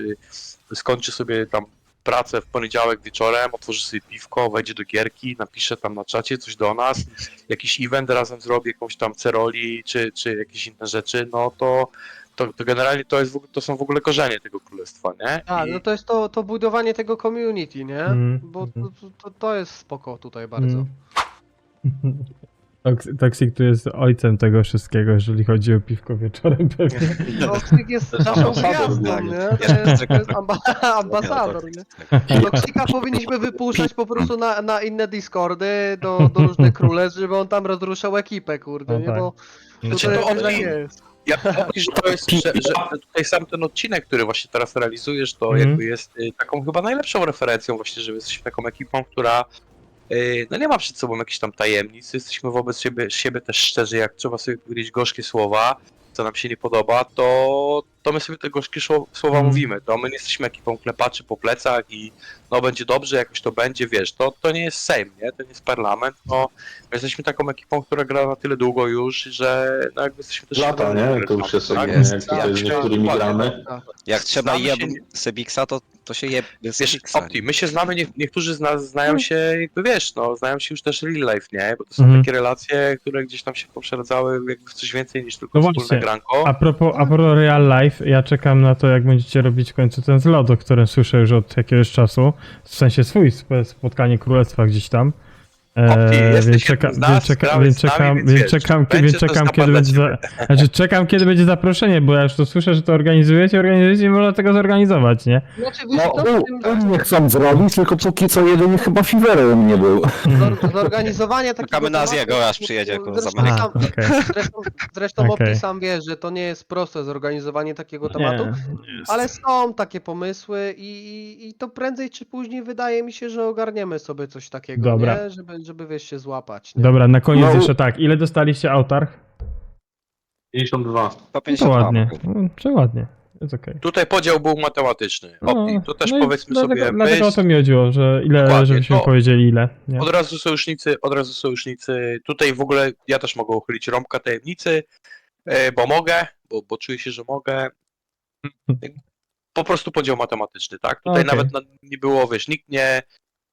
skończy sobie tam pracę w poniedziałek wieczorem, otworzy sobie piwko, wejdzie do gierki, napisze tam na czacie coś do nas, jakiś event razem zrobi, jakąś tam ceroli, czy jakieś inne rzeczy, no to generalnie to są w ogóle korzenie tego królestwa, nie? Tak, no to jest to budowanie tego community, nie? Bo to jest spoko tutaj bardzo. Toxic tu jest ojcem tego wszystkiego, jeżeli chodzi o piwko wieczorem pewnie. Toxic jest naszą gwiazdą, nie? To jest ambasador, nie? Toxica powinniśmy wypuszczać po prostu na inne Discordy, do różnych królestw, żeby on tam rozruszał ekipę, kurde, No nie? tak. Bo Znaczy, tutaj to on tak jest. Ja myślę, że to jest, że tutaj sam ten odcinek, który właśnie teraz realizujesz, to Mhm. jakby jest taką chyba najlepszą referencją właśnie, że jesteśmy taką ekipą, która no nie ma przed sobą jakichś tam tajemnic, jesteśmy wobec siebie też szczerzy, jak trzeba sobie powiedzieć gorzkie słowa, co nam się nie podoba, to my sobie te gorzkie słowa mówimy, to my nie jesteśmy ekipą klepaczy po plecach i no będzie dobrze, jakoś to będzie, wiesz, to nie jest Sejm, nie? To nie jest parlament, no my jesteśmy taką ekipą, która gra na tyle długo już, że no jakby jesteśmy też... Lata, nie? To już jest tak? jak tutaj z niektórymi dokładnie. gramy. Jak trzeba Znamy jeb się- Sebiksa, to się jeb Wiesz, Sebiksa. Opti, my się znamy, niektórzy z nas znają się, jakby wiesz, no, znają się już też real life, nie? Bo to są takie relacje, które gdzieś tam się poprzeradzały jakby w coś więcej niż tylko No wspólne właśnie. granko. A propos real life, ja czekam na to, jak będziecie robić w końcu ten zlot, o którym słyszę już od jakiegoś czasu. W sensie swój spotkanie królestwa gdzieś tam. Opti, jesteś Więc jednym z nas, grałeś z nami, więc wiesz, czekam, będzie to kiedy dla będzie. ciebie. Znaczy, czekam, kiedy będzie zaproszenie, bo ja już to słyszę, że to organizujecie i można tego zorganizować, nie? Znaczy, wiesz No, co, w tym- nie chcą zrobić, tylko póki co jedynie chyba Fiverem nie był. zorganizowanie takiego Czekamy na tematu- Ziego, aż przyjedzie jako z Zresztą Ameryki. A, sam- okej. Zresztą Okej. Opti sam wie, że to nie jest proste zorganizowanie takiego tematu, Nie jest. ale są takie pomysły i to prędzej czy później wydaje mi się, że ogarniemy sobie coś takiego, Dobra. nie? Żeby wiesz, się złapać. Nie? Dobra, na koniec No, jeszcze tak. Ile dostaliście autarch? 52. Po To 52. ładnie. Czy ładnie. Jest okej. Tutaj podział był matematyczny. Opti, to też no i powiedzmy sobie, dlatego o to mi chodziło, że ile, Dokładnie, żebyśmy to- powiedzieli ile. Nie? od razu sojusznicy, tutaj w ogóle ja też mogę uchylić rąbka tajemnicy, bo mogę, bo czuję się, że mogę. Po prostu podział matematyczny, tak? Tutaj Okej. nawet nie było, wiesz, nikt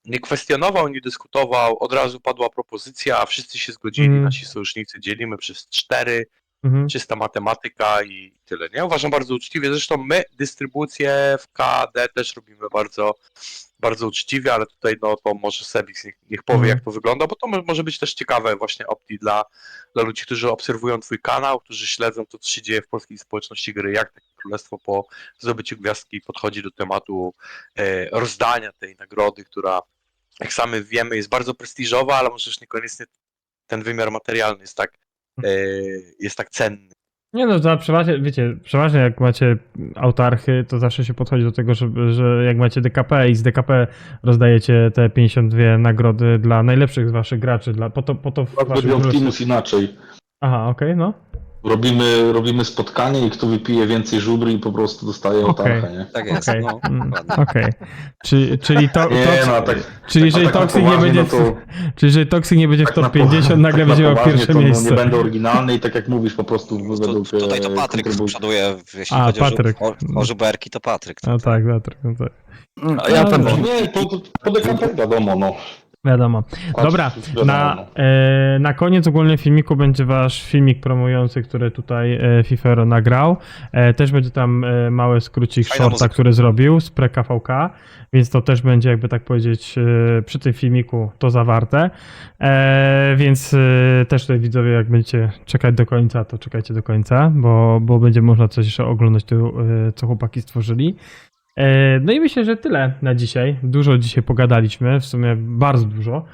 nie kwestionował, nie dyskutował, od razu padła propozycja, a wszyscy się zgodzili, nasi sojusznicy dzielimy przez 4, Mhm. czysta matematyka i tyle, nie? Uważam bardzo uczciwie, zresztą my dystrybucję w KD też robimy bardzo, bardzo uczciwie, ale tutaj no to może Sebix niech powie jak to wygląda, bo to może być też ciekawe właśnie Opti dla ludzi, którzy obserwują twój kanał, którzy śledzą to, co się dzieje w polskiej społeczności gry, jak takie królestwo po zdobyciu gwiazdki podchodzi do tematu rozdania tej nagrody, która jak sami wiemy jest bardzo prestiżowa, ale może już niekoniecznie ten wymiar materialny jest tak cenny. Nie no, to przeważnie, wiecie, przeważnie jak macie autarchy, to zawsze się podchodzi do tego, że jak macie DKP i z DKP rozdajecie te 52 nagrody dla najlepszych z waszych graczy, po to w waszym Będzie królestwie. Optimus inaczej. Aha, okej, no. Robimy spotkanie i kto wypije więcej żubry i po prostu dostaje autarchę, nie? Tak jest, Okej. no. Okej. Dokładnie. Czyli to... Nie, Toxic- no tak. Czyli jeżeli tak na Toxic nie poważnie, będzie, no to- czyli jeżeli Toxic nie będzie w Tak na top 50, nagle tak będzie na miał poważnie pierwsze to, no, miejsce. nie będę oryginalny i tak jak mówisz, po prostu według Tutaj to Patryk kontrybucji. przoduje, jeśli A, chodzi Patryk. o żuberki, to Patryk. No tak, no tak. A ja tam dobra. Nie, po DKP wiadomo, no. Wiadomo. Dobra, Wiadomo, na, no. na koniec ogólnie filmiku będzie wasz filmik promujący, który tutaj Fifero nagrał. Też będzie tam mały skrócik Fajna shorta, muzyka. który zrobił z pre-KVK, więc to też będzie jakby tak powiedzieć przy tym filmiku to zawarte. Więc też tutaj widzowie, jak będziecie czekać do końca, to czekajcie do końca, bo będzie można coś jeszcze oglądać tu, co chłopaki stworzyli. No i myślę, że tyle na dzisiaj. Dużo dzisiaj pogadaliśmy, w sumie bardzo dużo.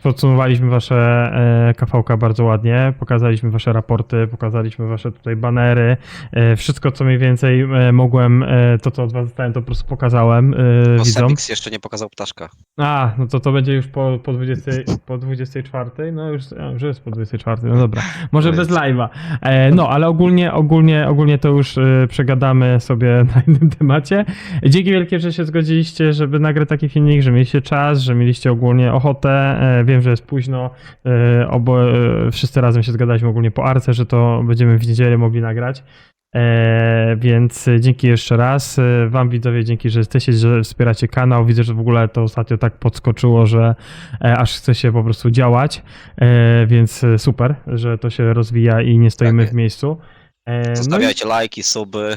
Podsumowaliśmy wasze KVK bardzo ładnie, pokazaliśmy wasze raporty, pokazaliśmy wasze tutaj banery, wszystko co mniej więcej mogłem, to co od was dostałem, to po prostu pokazałem Bo widzom. Sebix jeszcze nie pokazał ptaszka. A, no to będzie już po 24, no już jest po 24, no dobra, może bez live'a. No, ale ogólnie to już przegadamy sobie na innym temacie. Dzięki wielkie, że się zgodziliście, żeby nagrać taki filmik, że mieliście czas, że mieliście ogólnie ochotę. Wiem, że jest późno, wszyscy razem się zgadaliśmy ogólnie po Arce, że to będziemy w niedzielę mogli nagrać. Więc dzięki jeszcze raz. Wam widzowie dzięki, że jesteście, że wspieracie kanał. Widzę, że w ogóle to ostatnio tak podskoczyło, że aż chce się po prostu działać. Więc super, że to się rozwija i nie stoimy Tak w miejscu. Zostawiajcie lajki, suby.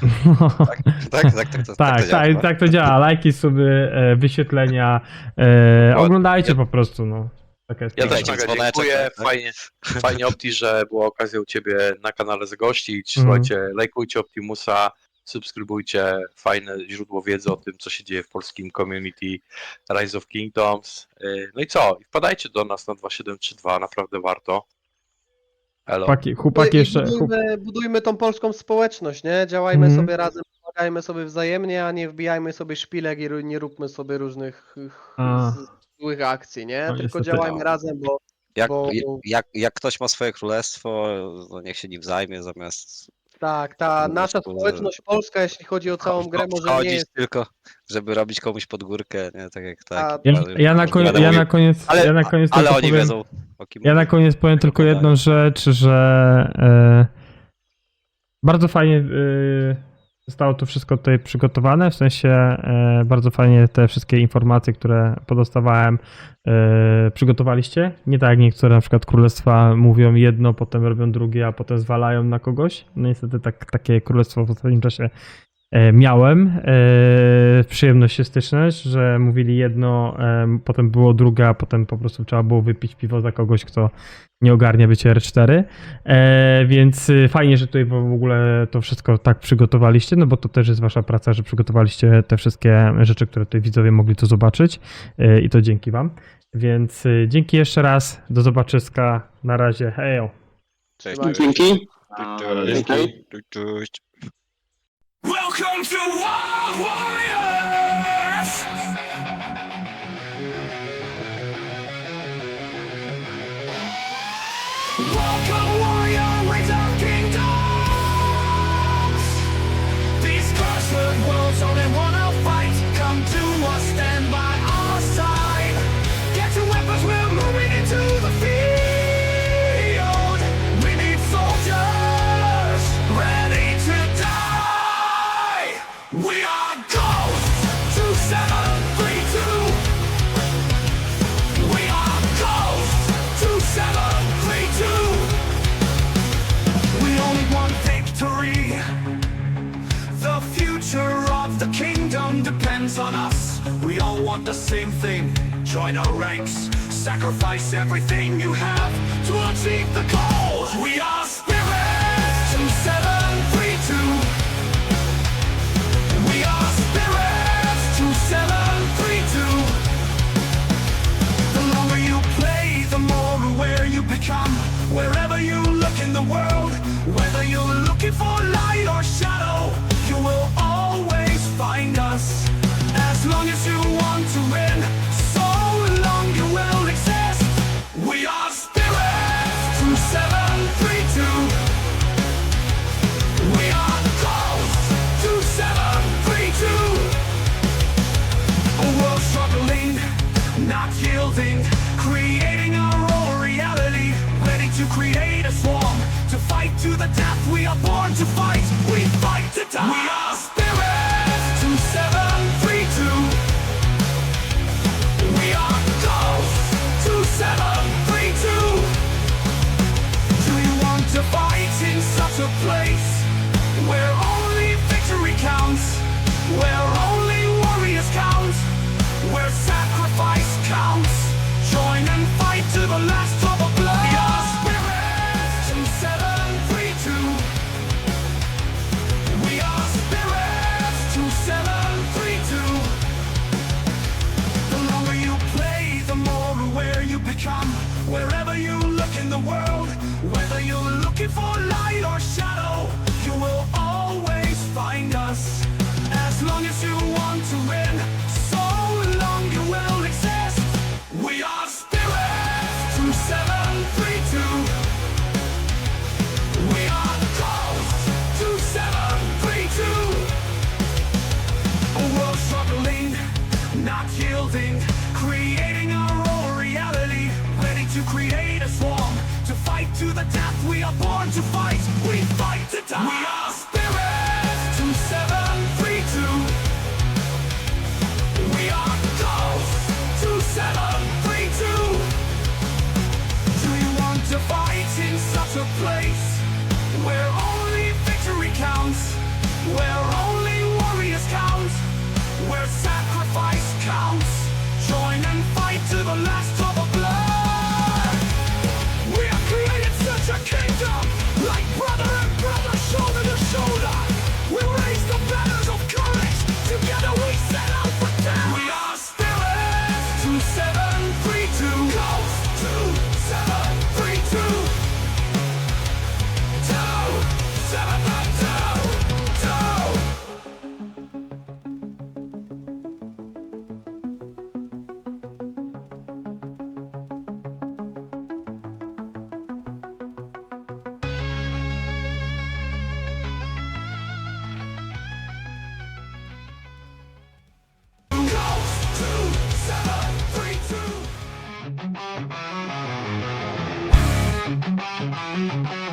Tak to działa. Lajki, suby, wyświetlenia. Oglądajcie po prostu. No. Taka jest Ja prawda. też Dajcie mega dzwoneczek, dziękuję, tak? fajnie Opti, że była okazja u ciebie na kanale zagościć. Mhm. Słuchajcie, lajkujcie Optimusa, subskrybujcie, fajne źródło wiedzy o tym, co się dzieje w polskim community Rise of Kingdoms. No i co? I wpadajcie do nas na 2732, naprawdę warto. Elo. Chłopaki jeszcze... Budujmy tą polską społeczność, nie? Działajmy Mhm. sobie razem, pomagajmy sobie wzajemnie, a nie wbijajmy sobie szpilek i nie róbmy sobie różnych A. złych akcji, nie? No, Tylko niestety. działajmy razem, bo Jak ktoś ma swoje królestwo, to niech się nim zajmie zamiast tak, ta Po nasza prostu, społeczność polska, jeśli chodzi o całą grę, może nie chodzić jest... tylko, żeby robić komuś pod górkę, nie? Tak jak tak. Ja na koniec Ale tylko oni powiem, wiedzą, o kim ja na mówię. koniec powiem tylko Wyglądają. jedną rzecz, że bardzo fajnie zostało to wszystko tutaj przygotowane, w sensie bardzo fajnie te wszystkie informacje, które podostawałem, przygotowaliście. Nie tak jak niektóre na przykład królestwa mówią jedno, potem robią drugie, a potem zwalają na kogoś. No niestety takie królestwo w ostatnim czasie miałem przyjemność się styczność, że mówili jedno, potem było drugie, a potem po prostu trzeba było wypić piwo za kogoś, kto nie ogarnia bycie R4, więc fajnie, że tutaj w ogóle to wszystko tak przygotowaliście, no bo to też jest wasza praca, że przygotowaliście te wszystkie rzeczy, które tutaj widzowie mogli tu zobaczyć i to dzięki wam, więc dzięki jeszcze raz, do zobaczyska, na razie, hejo. Cześć, Dzięki. Dzięki. cześć. Welcome to Wild Warriors! Welcome, warrior, return kingdoms! These cursed worlds only wanna fight. Come to us, stand by our side. Get your weapons, we're moving into the field. We need soldiers ready to die. We are Ghosts 2732. We are Ghosts 2732. We only want victory. The future of the kingdom depends on us. We all want the same thing. Join our ranks. Sacrifice everything you have to achieve the goal. We are Spirits 2732. We are Spirits 2732. The longer you play, the more aware you become. Wherever you look in the world, whether you're looking for light or shadow, you will always find us. As long as you want to win, so long you will exist. We are Spirits 2732. We are Ghosts 2732. A world struggling, not yielding, creating our own reality, ready to create a swarm, to fight to the death. We are born to fight, we fight to die. We are Spirits 2732. We are Ghosts 2732. Do you want to fight in such a place where only victory counts, where only warriors count, where sacrifice counts? Join and fight to the last drop of blood. We are Spirits 2732. We are Spirits 2732. The longer you play, the more aware you become. Wherever you look in the world, whether you're looking for light or shadow, you will always find us. As long as you want to win, so long you will exist. We are Spirits 2732. We are Ghosts 2732. A world struggling, not yielding, creating our own reality, ready to create a swarm, to fight to the death. We are born to fight, we fight to die. We are Spirits 2732. We are Ghosts 2732. Do you want to fight in such a place where only victory counts, where only warriors count, where sacrifice counts? Join and fight to the last drop of blood. We have created such a kingdom, like brother and brother, shoulder to shoulder. We raise the banners of courage, together we set out for death. We are Spirits 2732. Ghosts 2732. Cześć.